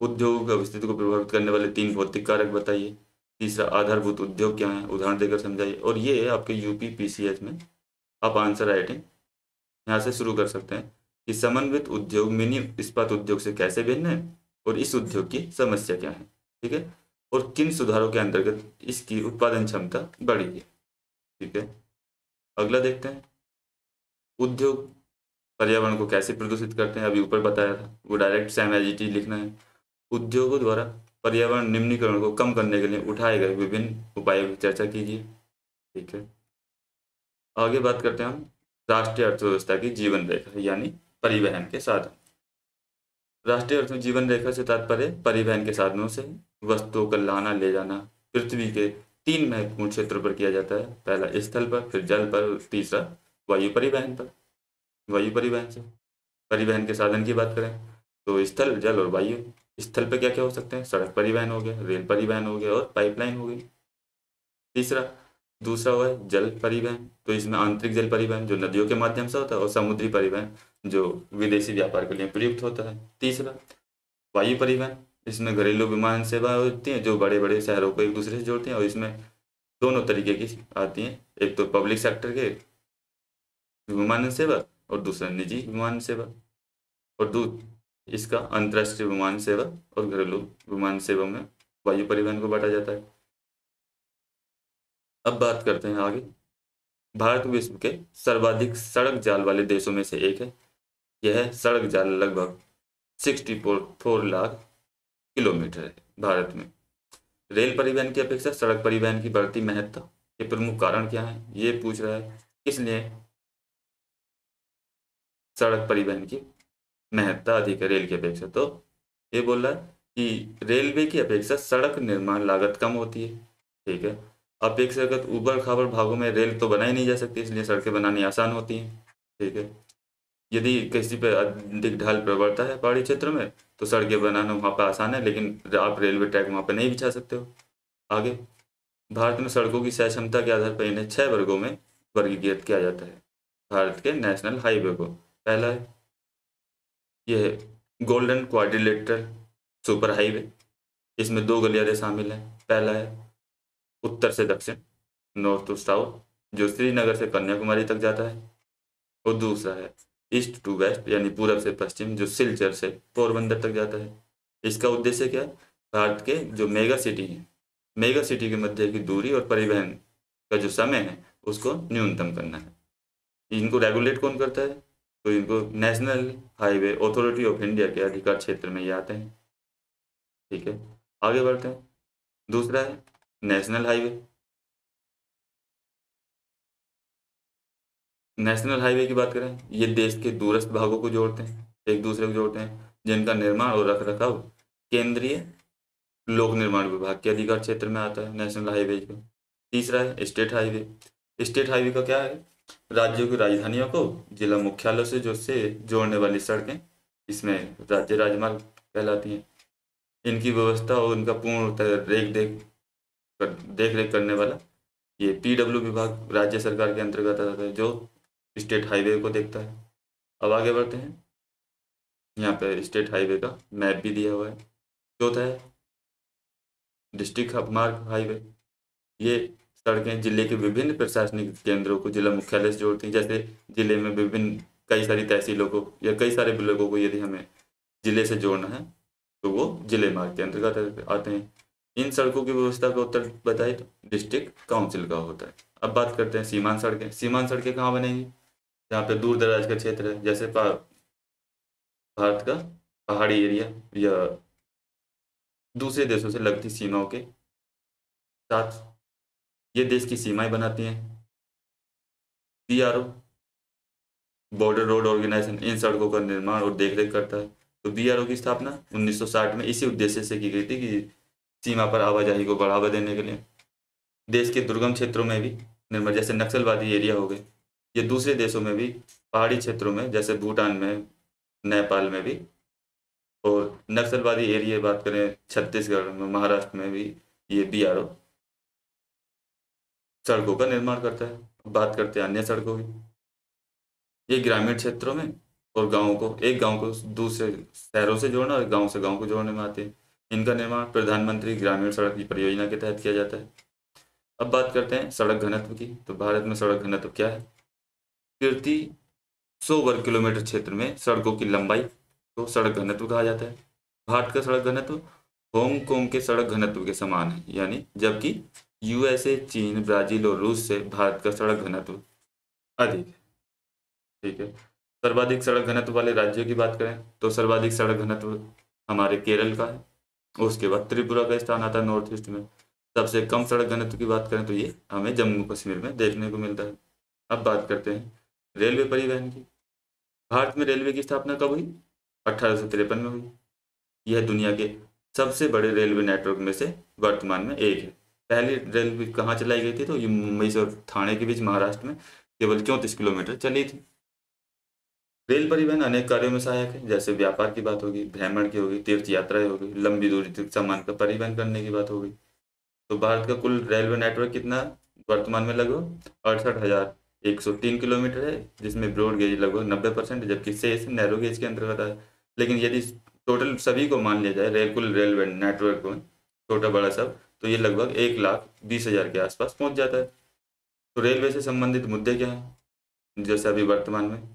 उद्योग की स्थिति को प्रभावित करने वाले 3 भौतिक कारक बताइए। तीसरा, आधारभूत उद्योग क्या है, उदाहरण देकर समझाइए। और ये आपके यूपी पीसीएस में आप आंसर राइटिंग यहाँ से शुरू कर सकते हैं कि समन्वित उद्योग मिनी इस्पात उद्योग से कैसे भिन्न है और इस उद्योग की समस्या क्या है, ठीक है, और किन सुधारों के अंतर्गत इसकी उत्पादन क्षमता बढ़ी है। ठीक है, अगला देखते हैं, उद्योग पर्यावरण को कैसे प्रदूषित करते हैं। अभी ऊपर बताया था, वो direct same as it is लिखना है। उद्योगों द्वारा पर्यावरण निम्नीकरण को कम करने के लिए उठाए गए विभिन्न उपायों की चर्चा कीजिए। ठीक है, आगे बात करते हैं हम राष्ट्रीय अर्थव्यवस्था की जीवन रेखा यानी परिवहन के साधन। राष्ट्रीय अर्थ जीवन रेखा से तात्पर्य परिवहन के साधनों से वस्तुओं का लाना ले जाना पृथ्वी के 3 महत्वपूर्ण क्षेत्रों पर किया जाता है। पहला स्थल पर, फिर जल पर, तीसरा वायु परिवहन पर। वायु परिवहन से परिवहन के साधन की बात करें तो स्थल, जल और वायु। स्थल पर क्या क्या हो सकते हैं? सड़क परिवहन हो गया, रेल परिवहन हो गया और पाइपलाइन हो गई। तीसरा, दूसरा हुआ है जल परिवहन, तो इसमें आंतरिक जल परिवहन जो नदियों के माध्यम से होता है और समुद्री परिवहन जो विदेशी व्यापार के लिए प्रयुक्त होता है। तीसरा, वायु परिवहन, इसमें घरेलू विमान सेवा होती है जो बड़े बड़े शहरों को एक दूसरे से जोड़ती हैं और इसमें दोनों तरीके की आती हैं, एक तो पब्लिक सेक्टर के विमान सेवा और दूसरा निजी विमान सेवा। और इसका अंतर्राष्ट्रीय विमान सेवा और घरेलू विमान सेवा में वायु परिवहन को बांटा जाता है। अब बात करते हैं आगे, भारत विश्व के सर्वाधिक सड़क जाल वाले देशों में से एक है। यह सड़क जाल लगभग 64 लाख किलोमीटर है भारत में। रेल परिवहन की अपेक्षा सड़क परिवहन की बढ़ती महत्ता के प्रमुख कारण क्या है, ये पूछ रहा है। इसलिए सड़क परिवहन की महत्ता अधिक है रेल की अपेक्षा। तो ये बोल रहा है कि रेलवे की अपेक्षा सड़क निर्माण लागत कम होती है। ठीक है, अपेक्षाकृत ऊबड़ खाबड़ भागों में रेल तो बनाई नहीं जा सकती, इसलिए सड़कें बनानी आसान होती हैं। ठीक है, यदि किसी पे अधिक ढाल प्रवणता है पहाड़ी क्षेत्र में तो सड़कें बनाना वहाँ पर आसान है, लेकिन आप रेलवे ट्रैक वहाँ पर नहीं बिछा सकते हो। आगे, भारत में सड़कों की सह क्षमता के आधार पर इन्हें 6 वर्गों में वर्गीकृत किया जाता है। भारत के नेशनल हाईवे को, पहला है यह गोल्डन क्वाड्रिलेटरल सुपर हाईवे, इसमें 2 गलियारे शामिल हैं। पहला है उत्तर से दक्षिण, नॉर्थ टू साउथ, जो श्रीनगर से कन्याकुमारी तक जाता है। और दूसरा है ईस्ट टू वेस्ट यानी पूरब से पश्चिम, जो सिलचर से पोरबंदर तक जाता है। इसका उद्देश्य क्या है? भारत के जो मेगा सिटी हैं, मेगा सिटी के मध्य की दूरी और परिवहन का जो समय है उसको न्यूनतम करना है। इनको रेगुलेट कौन करता है? तो इनको national highway authority of India के अधिकार क्षेत्र में ये आते हैं। ठीक है, आगे बढ़ते हैं। दूसरा है नेशनल हाईवे। नेशनल हाईवे की बात करें, ये देश के दूरस्थ भागों को जोड़ते हैं, एक दूसरे को जोड़ते हैं, जिनका निर्माण और रखरखाव केंद्रीय लोक निर्माण विभाग के अधिकार क्षेत्र में आता है नेशनल हाईवे को। तीसरा है स्टेट हाईवे। स्टेट हाईवे का क्या है? राज्यों की राजधानियों को जिला मुख्यालयों से जोड़ने वाली सड़कें, इसमें राज्य राजमार्ग कहलाती हैं। इनकी व्यवस्था और उनका पूर्ण देख रेख करने वाला ये पीडब्ल्यू विभाग राज्य सरकार के अंतर्गत आता है, जो स्टेट हाईवे को देखता है। अब आगे बढ़ते हैं, यहाँ पे स्टेट हाईवे का मैप भी दिया हुआ है। चौथा है डिस्ट्रिक्ट मार्ग हाईवे। ये सड़कें जिले के विभिन्न प्रशासनिक केंद्रों को जिला मुख्यालय से जोड़ती हैं। जैसे जिले में विभिन्न कई सारी तहसीलों को या कई सारे ब्लॉकों को यदि हमें जिले से जोड़ना है तो वो जिले मार्ग के अंतर्गत आते हैं। इन सड़कों की व्यवस्था का उत्तर बताए तो डिस्ट्रिक्ट काउंसिल का होता है। अब बात करते हैं सीमांत सड़कें। सीमांत सड़कें कहाँ बनेंगी? जहाँ पे दूर दराज का क्षेत्र है, जैसे भारत का पहाड़ी एरिया या दूसरे देशों से लगती सीमाओं के साथ ये देश की सीमाएं बनाती हैं। बीआरओ, बॉर्डर रोड ऑर्गेनाइजेशन, इन सड़कों का निर्माण और देखरेख करता है। तो बीआरओ की स्थापना 1960 में इसी उद्देश्य से की गई थी कि सीमा पर आवाजाही को बढ़ावा देने के लिए। देश के दुर्गम क्षेत्रों में भी निर्माण, जैसे नक्सलवादी एरिया हो गए, ये दूसरे देशों में भी, पहाड़ी क्षेत्रों में जैसे भूटान में, नेपाल में भी, और नक्सलवादी एरिया बात करें छत्तीसगढ़ में, महाराष्ट्र में भी, ये BRO सड़कों का निर्माण करता है। बात करते हैं अन्य सड़कों की, ये ग्रामीण क्षेत्रों में और गाँवों को, एक गांव को दूसरे शहरों से जोड़ना और गांव से गांव को जोड़ने में आते हैं। इनका निर्माण प्रधानमंत्री ग्रामीण सड़क परियोजना के तहत किया जाता है। अब बात करते हैं सड़क घनत्व की। तो भारत में सड़क घनत्व क्या है? प्रति 100 वर्ग किलोमीटर क्षेत्र में सड़कों की लंबाई को सड़क घनत्व कहा जाता है। भारत का सड़क घनत्व हांगकांग के सड़क घनत्व के समान है, यानी जबकि USA, चीन, ब्राजील और रूस से भारत का सड़क घनत्व अधिक है। ठीक है। सर्वाधिक सड़क घनत्व वाले राज्यों की बात करें तो सर्वाधिक सड़क घनत्व हमारे केरल का है, उसके बाद त्रिपुरा का स्थान आता है नॉर्थ ईस्ट में। सबसे कम सड़क घनत्व की बात करें तो ये हमें जम्मू कश्मीर में देखने को मिलता है। अब बात करते हैं रेलवे परिवहन की। भारत में रेलवे की स्थापना कब हुई? 1853 में हुई। यह दुनिया के सबसे बड़े रेलवे नेटवर्क में से वर्तमान में एक है। पहली रेलवे कहाँ चलाई गई थी? तो ये मुंबई से और थाने के बीच महाराष्ट्र में केवल 34 किलोमीटर चली थी। रेल परिवहन अनेक कार्यों में सहायक है, जैसे व्यापार की बात होगी, भ्रमण की होगी, तीर्थ यात्राएं होगी, लंबी दूरी तक सामान का परिवहन करने की बात होगी। तो भारत का कुल रेलवे नेटवर्क कितना वर्तमान में? लगभग 68,103 किलोमीटर है, जिसमें ब्रॉड गेज लगभग 90%, जबकि शेष नैरो गेज के अंतर्गत है। लेकिन यदि टोटल सभी को मान लिया जाए, कुल रेलवे नेटवर्क को, छोटा बड़ा सब, तो ये लगभग 1,20,000 के आसपास पहुंच जाता है। तो रेलवे से संबंधित मुद्दे क्या हैं? जैसे अभी वर्तमान में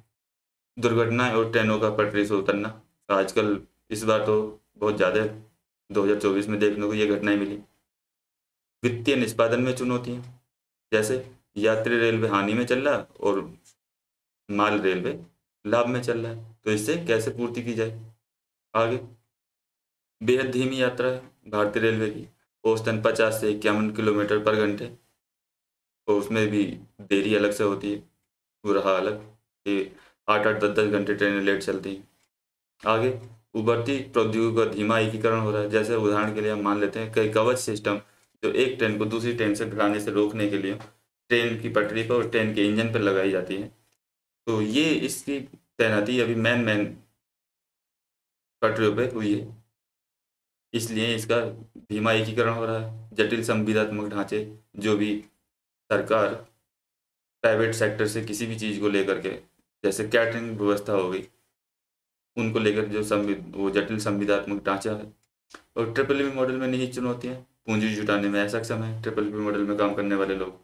दुर्घटनाएं और ट्रेनों का पटरी से उतरना, आजकल इस बार तो बहुत ज़्यादा 2024 में देखने को ये घटनाएं मिली। वित्तीय निष्पादन में चुनौतियां, जैसे यात्री रेलवे हानि में चल रहा और माल रेलवे लाभ में चल रहा है, तो इससे कैसे पूर्ति की जाए? आगे बेहद धीमी यात्रा है भारतीय रेलवे की, औसतन 50 से 51 किलोमीटर पर घंटे, और उसमें भी देरी अलग से होती है, रहा अलग कि 8-8, 10-10 घंटे ट्रेनें लेट चलती हैं। आगे उभरती प्रौद्योगिकी का धीमा एकीकरण हो रहा है। जैसे उदाहरण के लिए हम मान लेते हैं कई कवच सिस्टम जो एक ट्रेन को दूसरी ट्रेन से टकराने से रोकने के लिए ट्रेन की पटरी पर और ट्रेन के इंजन पर लगाई जाती है, तो ये इसकी तैनाती अभी मैन पटरियों पर हुई है, इसलिए इसका धीमा एकीकरण हो रहा है। जटिल संविदात्मक ढांचे, जो भी सरकार प्राइवेट सेक्टर से किसी भी चीज़ को लेकर के, जैसे कैटरिंग व्यवस्था हो गई, उनको लेकर जो वो जटिल संविदात्मक ढांचा है। और BBB मॉडल में निहित चुनौतियाँ, पूंजी जुटाने में असक्षम है BBB मॉडल में काम करने वाले लोग।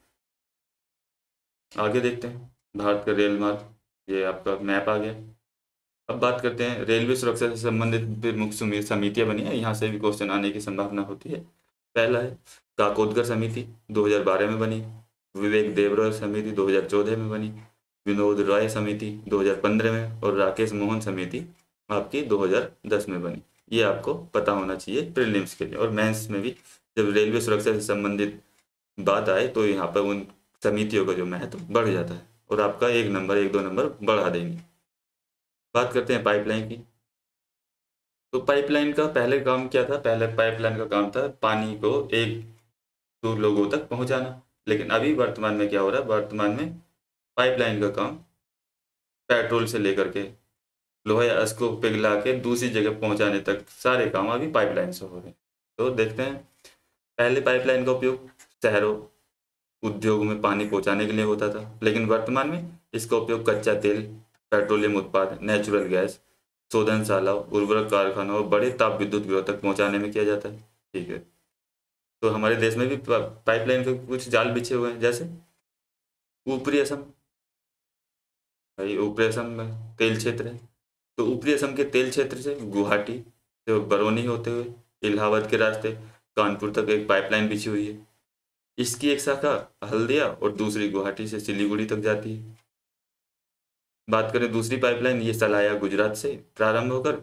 आगे देखते हैं भारत का रेल मार्ग, ये आपका मैप आ गया। अब बात करते हैं रेलवे सुरक्षा से संबंधित प्रमुख समितियां बनी है, यहाँ से भी क्वेश्चन आने की संभावना होती है। पहला है काकोदकर समिति, 2012 में बनी। विवेक देवरॉय समिति 2014 में बनी। विनोद राय समिति 2015 में, और राकेश मोहन समिति आपकी 2010 में बनी। ये आपको पता होना चाहिए प्रीलिम्स के लिए। और मेंस में भी जब रेलवे सुरक्षा से संबंधित बात आए तो यहाँ पर उन समितियों का जो महत्व बढ़ जाता है और आपका 1 नंबर 1-2 नंबर बढ़ा देंगे। बात करते हैं पाइपलाइन की। तो पाइपलाइन का पहले काम क्या था? पहले पाइपलाइन का काम था पानी को एक दो लोगों तक पहुंचाना, लेकिन अभी वर्तमान में क्या हो रहा है? वर्तमान में पाइपलाइन का काम पेट्रोल से लेकर के लोहा या अयस्क को पिघला के दूसरी जगह पहुंचाने तक सारे काम अभी पाइपलाइन से हो रहे हैं। तो देखते हैं, पहले पाइपलाइन का उपयोग शहरों, उद्योगों में पानी पहुंचाने के लिए होता था, लेकिन वर्तमान में इसका उपयोग कच्चा तेल, पेट्रोलियम उत्पाद, नेचुरल गैस, शोधनशाला, उर्वरक कारखानों और बड़े ताप विद्युत गृह तक पहुंचाने में किया जाता है। ठीक है। तो हमारे देश में भी पाइपलाइन के कुछ जाल बिछे हुए हैं, जैसे ऊपरी असम, भाई ऊपरी असम में तेल क्षेत्र है, तो ऊपरी असम के तेल क्षेत्र से गुवाहाटी से बरौनी होते हुए इलाहाबाद के रास्ते कानपुर तक एक पाइपलाइन बिछी हुई है। इसकी एक शाखा हल्दिया और दूसरी गुवाहाटी से सिलीगुड़ी तक जाती है। बात करें दूसरी पाइपलाइन, ये सलाया गुजरात से प्रारंभ होकर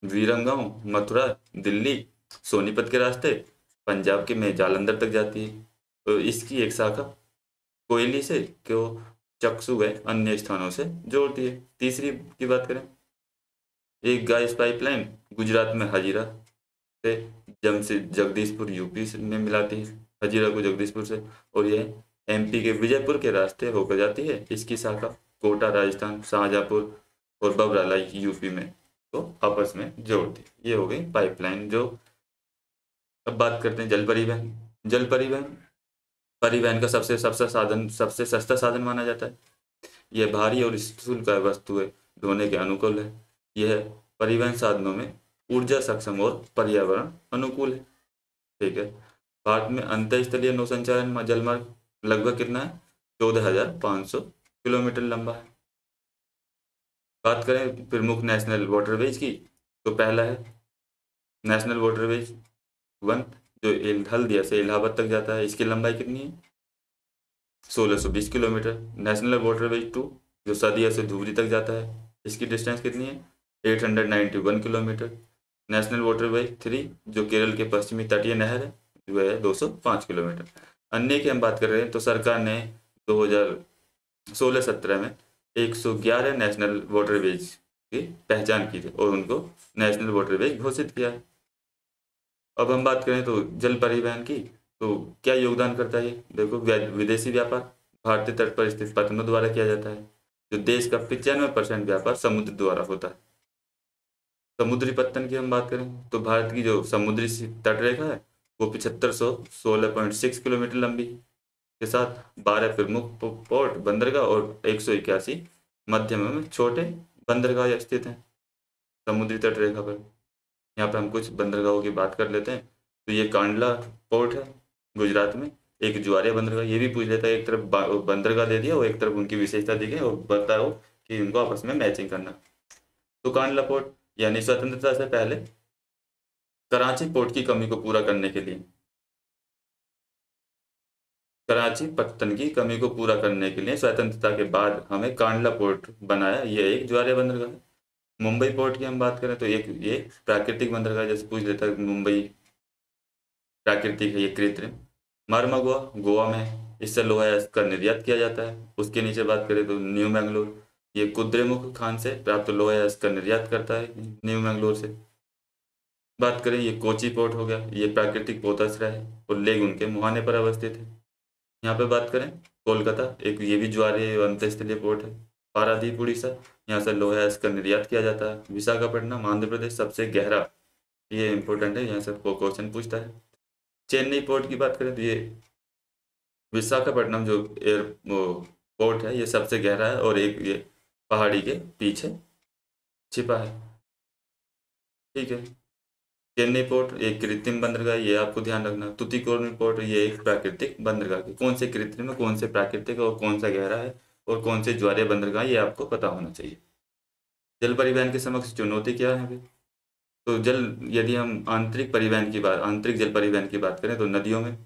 वीरंगांव, मथुरा, दिल्ली, सोनीपत के रास्ते पंजाब के में जालंधर तक जाती है। तो इसकी एक शाखा कोयली से क्यों चक्सू गए अन्य स्थानों से जोड़ती है। तीसरी की बात करें, एक गैस पाइपलाइन गुजरात में हजीरा से जगदीशपुर यूपी में मिलाती है। हजीरा को जगदीशपुर से, और यह एमपी के विजयपुर के रास्ते होकर जाती है। इसकी शाखा कोटा राजस्थान, शाहजहाँपुर और बबराला यूपी में तो आपस में जोड़ती है। ये हो गई पाइपलाइन जो। अब बात करते हैं जल परिवहन। जल परिवहन परिवहन का सबसे सस्ता साधन माना जाता है। यह भारी और स्थूल वस्तुएं ढोने के अनुकूल है। यह परिवहन साधनों में ऊर्जा सक्षम और पर्यावरण अनुकूल है। ठीक है। भारत में अंतरस्थलीय नौ संचालन जलमार्ग लगभग कितना है? 14,500 किलोमीटर लंबा है। बात करें प्रमुख नेशनल वाटरवेज की, तो पहला है नेशनल वाटरवेज 1 जो हल्दिया से इलाहाबाद तक जाता है। इसकी लंबाई कितनी है? 1620 किलोमीटर। नेशनल वाटरवेज 2 जो सदिया से धुबरी तक जाता है। इसकी डिस्टेंस कितनी है? 891 किलोमीटर। नेशनल वाटरवेज 3 जो केरल के पश्चिमी तटीय नहर है वह है 205 किलोमीटर। अन्य की हम बात कर रहे हैं तो सरकार ने 2016-17 में 111 नेशनल वाटरवेज की पहचान की थी और उनको नेशनल वाटरवेज घोषित किया है। अब हम बात करें तो जल परिवहन की, तो क्या योगदान करता है? देखो, विदेशी व्यापार भारतीय तट पर स्थित पत्तनों द्वारा किया जाता है। जो देश का 95% व्यापार समुद्र द्वारा होता है। समुद्री पत्तन की हम बात करें तो भारत की जो समुद्री तट रेखा है वो 7516.6 किलोमीटर लंबी है, के साथ 12 प्रमुख पोर्ट बंदरगाह और 181 मध्यम में छोटे बंदरगाह स्थित हैं समुद्री तट रेखा पर। यहाँ पे हम कुछ बंदरगाहों की बात कर लेते हैं। तो ये कांडला पोर्ट है गुजरात में, एक ज्वारिया बंदरगाह। ये भी पूछ लेता है, एक तरफ बंदरगाह दे दिया और एक तरफ उनकी विशेषता दी गई और बताओ कि उनको आपस में मैचिंग करना। तो कांडला पोर्ट यानी स्वतंत्रता से पहले कराची पोर्ट की कमी को पूरा करने के लिए, कराची पत्तन की कमी को पूरा करने के लिए स्वतंत्रता के बाद हमें कांडला पोर्ट बनाया। ये एक ज्वारिया बंदरगाह है। मुंबई पोर्ट की हम बात करें तो एक ये प्राकृतिक बंदरगाह, जैसे पूछ लेता है मुंबई प्राकृतिक है, ये कृत्रिम। मारमागुआ गोवा में है, इससे लोहा का निर्यात किया जाता है। उसके नीचे बात करें तो न्यू मैंगलोर, ये कुद्रेमुख खान से प्राप्त लोहा का निर्यात करता है न्यू मैंगलोर से। बात करें ये कोची पोर्ट हो गया, ये प्राकृतिक पोताश्रय है और लेग उनके मुहाने पर अवस्थित है। यहाँ पे बात करें कोलकाता, एक ये भी ज्वारीय अंतरस्थलीय पोर्ट है। पारादीप उड़ीसा, यहाँ से लोहा का निर्यात किया जाता है। विशाखापट्टनम आंध्र प्रदेश, सबसे गहरा, ये इंपॉर्टेंट है, यहाँ से क्वेश्चन पूछता है। चेन्नई पोर्ट की बात करें तो ये विशाखापट्टनम जो एयर पोर्ट है ये सबसे गहरा है और एक ये पहाड़ी के पीछे छिपा है। ठीक है। चेन्नई पोर्ट एक कृत्रिम बंदरगाह, ये आपको ध्यान रखना। तुतीकोरिन पोर्ट ये एक प्राकृतिक बंदरगाह है। कौन से कृत्रिम है, कौन से प्राकृतिक है और कौन सा गहरा है और कौन से ज्वारीय बंदरगाह, ये आपको पता होना चाहिए। जल परिवहन के समक्ष चुनौती क्या है? तो जल, यदि हम आंतरिक जल परिवहन की बात करें तो नदियों में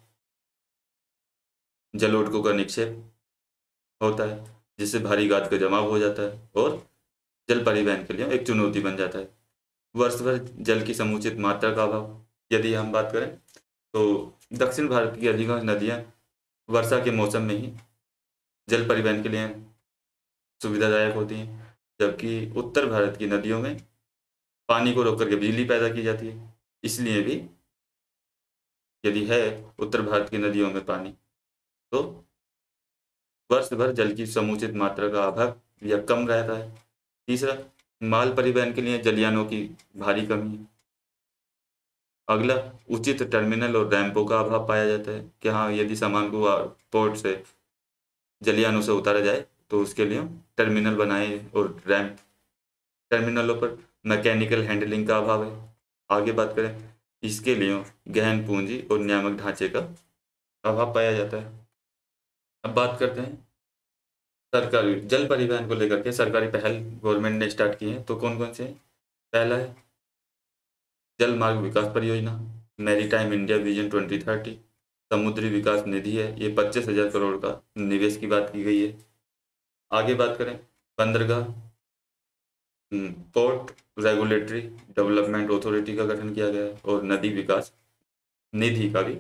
जलोढ़ का निक्षेप होता है जिससे भारी गाद का जमाव हो जाता है और जल परिवहन के लिए एक चुनौती बन जाता है। वर्ष भर जल की समुचित मात्रा का अभाव, यदि हम बात करें तो दक्षिण भारत की अधिकांश नदियां वर्षा के मौसम में ही जल परिवहन के लिए सुविधादायक होती हैं, जबकि उत्तर भारत की नदियों में पानी को रोक करके बिजली पैदा की जाती है। इसलिए भी यदि है उत्तर भारत की नदियों में पानी तो वर्ष भर जल की समुचित मात्रा का अभाव या कम रहता है। तीसरा, माल परिवहन के लिए जलयानों की भारी कमी है। अगला, उचित टर्मिनल और रैंपों का अभाव पाया जाता है कि हाँ, यदि सामान को पोर्ट से जलयानों से उतारा जाए तो उसके लिए टर्मिनल बनाए और रैंप। टर्मिनलों पर मैकेनिकल हैंडलिंग का अभाव है। आगे बात करें, इसके लिए गहन पूंजी और नियामक ढांचे का अभाव पाया जाता है। अब बात करते हैं सरकारी जल परिवहन को लेकर के सरकारी पहल गवर्नमेंट ने स्टार्ट की है, तो कौन कौन से हैं? पहला है जल मार्ग विकास परियोजना, मैरीटाइम इंडिया विजन 2030। समुद्री विकास निधि है, ये 25,000 करोड़ का निवेश की बात की गई है। आगे बात करें बंदरगाह, पोर्ट रेगुलेटरी डेवलपमेंट अथॉरिटी का गठन किया गया है और नदी विकास निधि का भी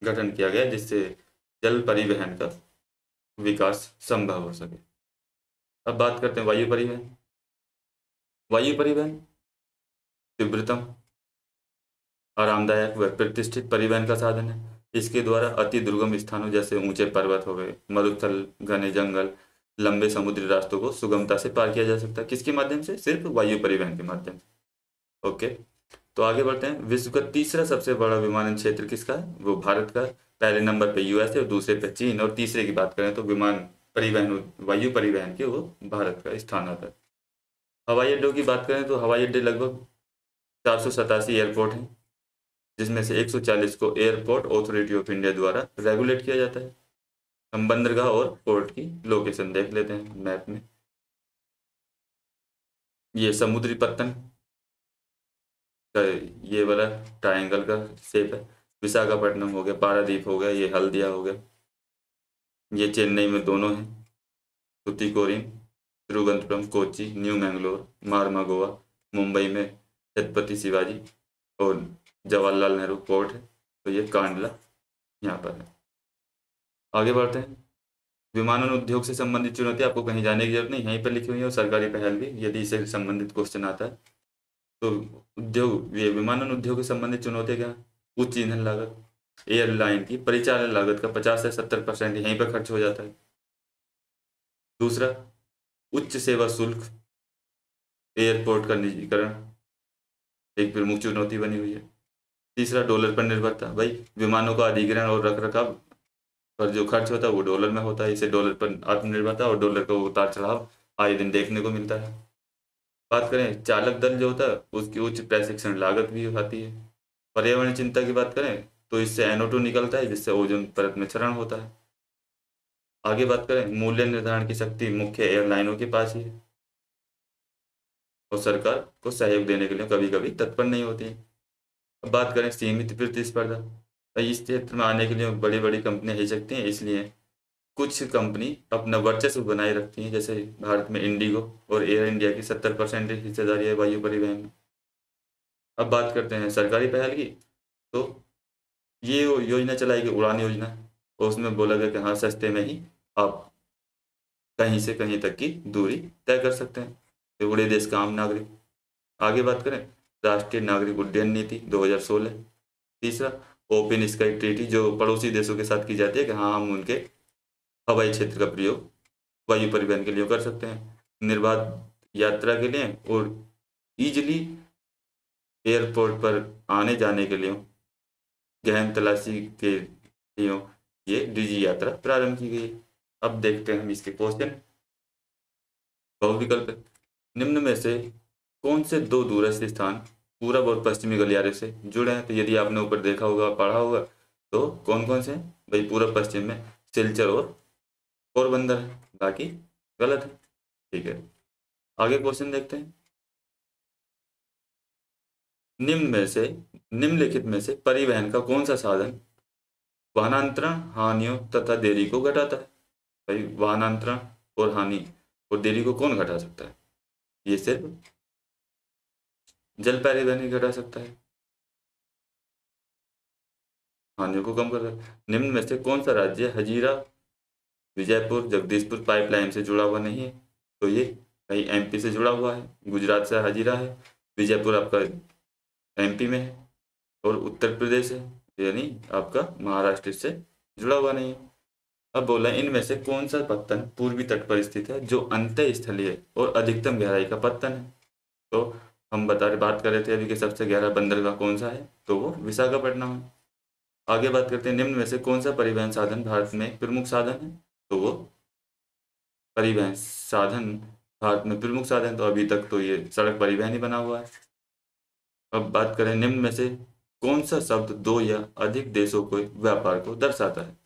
गठन किया गया है जिससे जल परिवहन का विकास संभव हो सके। अब बात करते हैं वायु परिवहन। वायु परिवहन तीव्रतम, आरामदायक व प्रतिष्ठित परिवहन का साधन है इसके द्वारा अति दुर्गम स्थानों जैसे ऊंचे पर्वत हो गए, मरुस्थल, घने जंगल, लंबे समुद्री रास्तों को सुगमता से पार किया जा सकता है। किसके माध्यम से? सिर्फ वायु परिवहन के माध्यम से। ओके, तो आगे बढ़ते हैं। विश्व का तीसरा सबसे बड़ा विमानन क्षेत्र किसका है? वो भारत का है। पहले नंबर पे यूएस है और दूसरे पे चीन, और तीसरे की बात करें तो विमान परिवहन, वायु परिवहन के, वो भारत का स्थान आता है। हवाई अड्डों की बात करें तो हवाई अड्डे लगभग 487 एयरपोर्ट हैं, जिसमें से 140 को एयरपोर्ट अथॉरिटी ऑफ इंडिया द्वारा रेगुलेट किया जाता है। हम बंदरगाह और पोर्ट की लोकेशन देख लेते हैं मैप में। ये समुद्री पत्तन का ये वाला ट्रायंगल का शेप है। विशाखापट्टनम हो गया, पारादीप हो गया, ये हल्दिया हो गया, ये चेन्नई में दोनों हैं, तुतीकोरिन, तिरुवनंतपुरम, कोच्चि, न्यू मैंगलोर, मारमा गोवा, मुंबई में छत्रपति शिवाजी और जवाहरलाल नेहरू पोर्ट है, तो ये कांडला यहाँ पर है। आगे बढ़ते हैं। विमानन उद्योग से संबंधित चुनौती, आपको कहीं जाने की जरूरत नहीं, यहीं पर लिखी हुई है, और सरकारी पहल भी, यदि इससे संबंधित क्वेश्चन आता है तो। उद्योग, ये विमानन उद्योग से संबंधित चुनौतियाँ क्या है? उच्च ईंधन लागत, एयरलाइन की परिचालन लागत का 50 से 70% यहीं पर खर्च हो जाता है। दूसरा, उच्च सेवा शुल्क, एयरपोर्ट का निजीकरण एक प्रमुख चुनौती बनी हुई है। तीसरा, डॉलर पर निर्भरता, भाई विमानों का अधिग्रहण और रख रखाव पर जो खर्च होता है वो डॉलर में होता है, इसे डॉलर पर आत्मनिर्भरता और डॉलर का उतार चढ़ाव आए दिन देखने को मिलता है। बात करें चालक दल जो होता है, उसकी उच्च प्रशिक्षण लागत भी आती है। पर्यावरण चिंता की बात करें तो इससे NO2 निकलता है, जिससे ओजोन परत में क्षरण होता है। आगे बात करें, मूल्य निर्धारण की शक्ति मुख्य एयरलाइनों के पास ही है, और सरकार को सहयोग देने के लिए कभी कभी तत्पर नहीं होती है। अब बात करें सीमित प्रतिस्पर्धा, तो इस क्षेत्र में आने के लिए बड़ी बड़ी कंपनियां ही सकती हैं, इसलिए कुछ कंपनी अपना वर्चस्व बनाए रखती हैं, जैसे भारत में इंडिगो और एयर इंडिया की 70% हिस्सेदारी है वायु परिवहन में। अब बात करते हैं सरकारी पहल की, तो ये योजना चलाई गई उड़ान योजना, और उसमें बोला गया कि हाँ, सस्ते में ही आप कहीं से कहीं तक की दूरी तय कर सकते हैं, ये उड़े देश का आम नागरिक। आगे बात करें, राष्ट्रीय नागरिक उड्डयन नीति 2016। तीसरा, ओपन स्काई ट्रीटी, जो पड़ोसी देशों के साथ की जाती है कि हाँ, हम उनके हवाई क्षेत्र का प्रयोग वायु परिवहन के लिए कर सकते हैं, निर्बाध यात्रा के लिए और इजिली एयरपोर्ट पर आने जाने के लिए गहन तलाशी के लिए ये डिजी यात्रा प्रारंभ की गई। अब देखते हैं हम इसके क्वेश्चन। बहुविकल्प, निम्न में से कौन से दो दूरस्थ स्थान पूरब और पश्चिमी गलियारे से जुड़े हैं? तो यदि आपने ऊपर देखा होगा, पढ़ा होगा, तो कौन कौन से? भाई पूरब पश्चिम में सिलचर और पोरबंदर है, बाकी गलत है। ठीक है, आगे क्वेश्चन देखते हैं। निम्नलिखित में से परिवहन का कौन सा साधन वाहनांतरण हानियों तथा देरी को घटाता है? भाई वाहनांतरण और हानि और देरी को कौन घटा सकता है? ये सिर्फ जल परिवहन ही घटा सकता है, हानियों को कम कर सकता है। निम्न में से कौन सा राज्य हजीरा विजयपुर जगदीशपुर पाइपलाइन से जुड़ा हुआ नहीं है? तो ये कहीं MP से जुड़ा हुआ है, गुजरात से हजीरा है, विजयपुर आपका MP में है, और उत्तर प्रदेश है, यानी आपका महाराष्ट्र से जुड़ा हुआ नहीं है। अब बोला, इनमें से कौन सा पत्तन पूर्वी तट पर स्थित है जो अंतः स्थलीय और अधिकतम गहराई का पत्तन है? तो हम बात कर रहे थे अभी कि सबसे गहरा बंदरगाह कौन सा है, तो वो विशाखापट्टनम है। आगे बात करते हैं, निम्न में से कौन सा परिवहन साधन भारत में प्रमुख साधन है? तो वो परिवहन साधन भारत में प्रमुख साधन, तो अभी तक तो ये सड़क परिवहन ही बना हुआ है। अब बात करें, निम्न में से कौन सा शब्द दो या अधिक देशों के व्यापार को दर्शाता है?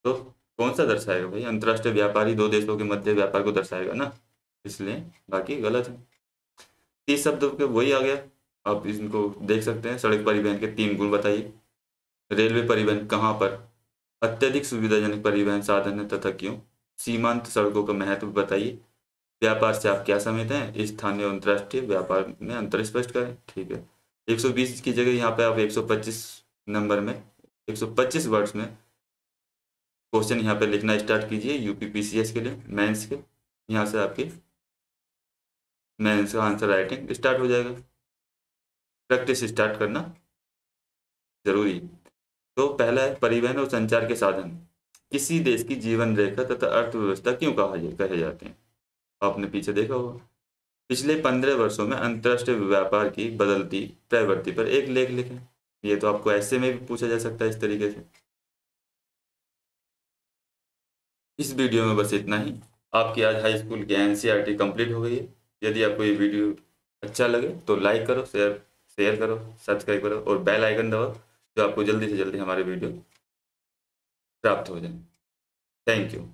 तो कौन सा दर्शाएगा भाई? अंतर्राष्ट्रीय व्यापारी दो देशों के मध्य व्यापार को दर्शाएगा ना, इसलिए बाकी गलत है। 30 शब्द के वही आ गया, आप इनको देख सकते हैं। सड़क परिवहन के 3 गुण बताइए। रेलवे परिवहन कहाँ पर अत्यधिक सुविधाजनक परिवहन साधन है तथा क्यों? सीमांत सड़कों का महत्व बताइए। व्यापार से आप क्या समझते हैं? स्थानीय और अंतर्राष्ट्रीय व्यापार में अंतर स्पष्ट करें। ठीक है, 120 की जगह यहाँ पे आप 125 नंबर में 125 वर्ड्स में क्वेश्चन यहाँ पे लिखना स्टार्ट कीजिए, UPPCS के लिए मेंस के। यहाँ से आपकी मेंस का आंसर राइटिंग स्टार्ट हो जाएगा। प्रैक्टिस स्टार्ट करना जरूरी है। तो पहला है परिवहन और संचार के साधन किसी देश की जीवन रेखा तथा अर्थव्यवस्था क्यों कहे जाते हैं। आपने पीछे देखा होगा। पिछले 15 वर्षों में अंतर्राष्ट्रीय व्यापार की बदलती प्रवृत्ति पर एक लेख लिखें। ये तो आपको ऐसे में भी पूछा जा सकता है इस तरीके से। इस वीडियो में बस इतना ही। आपकी आज हाई स्कूल की एनसीईआरटी कंप्लीट हो गई है। यदि आपको ये वीडियो अच्छा लगे तो लाइक करो, शेयर करो, सब्सक्राइब करो और बेल आइकन दबाओ, जो आपको जल्दी से जल्दी हमारे वीडियो प्राप्त हो जाए। Thank you.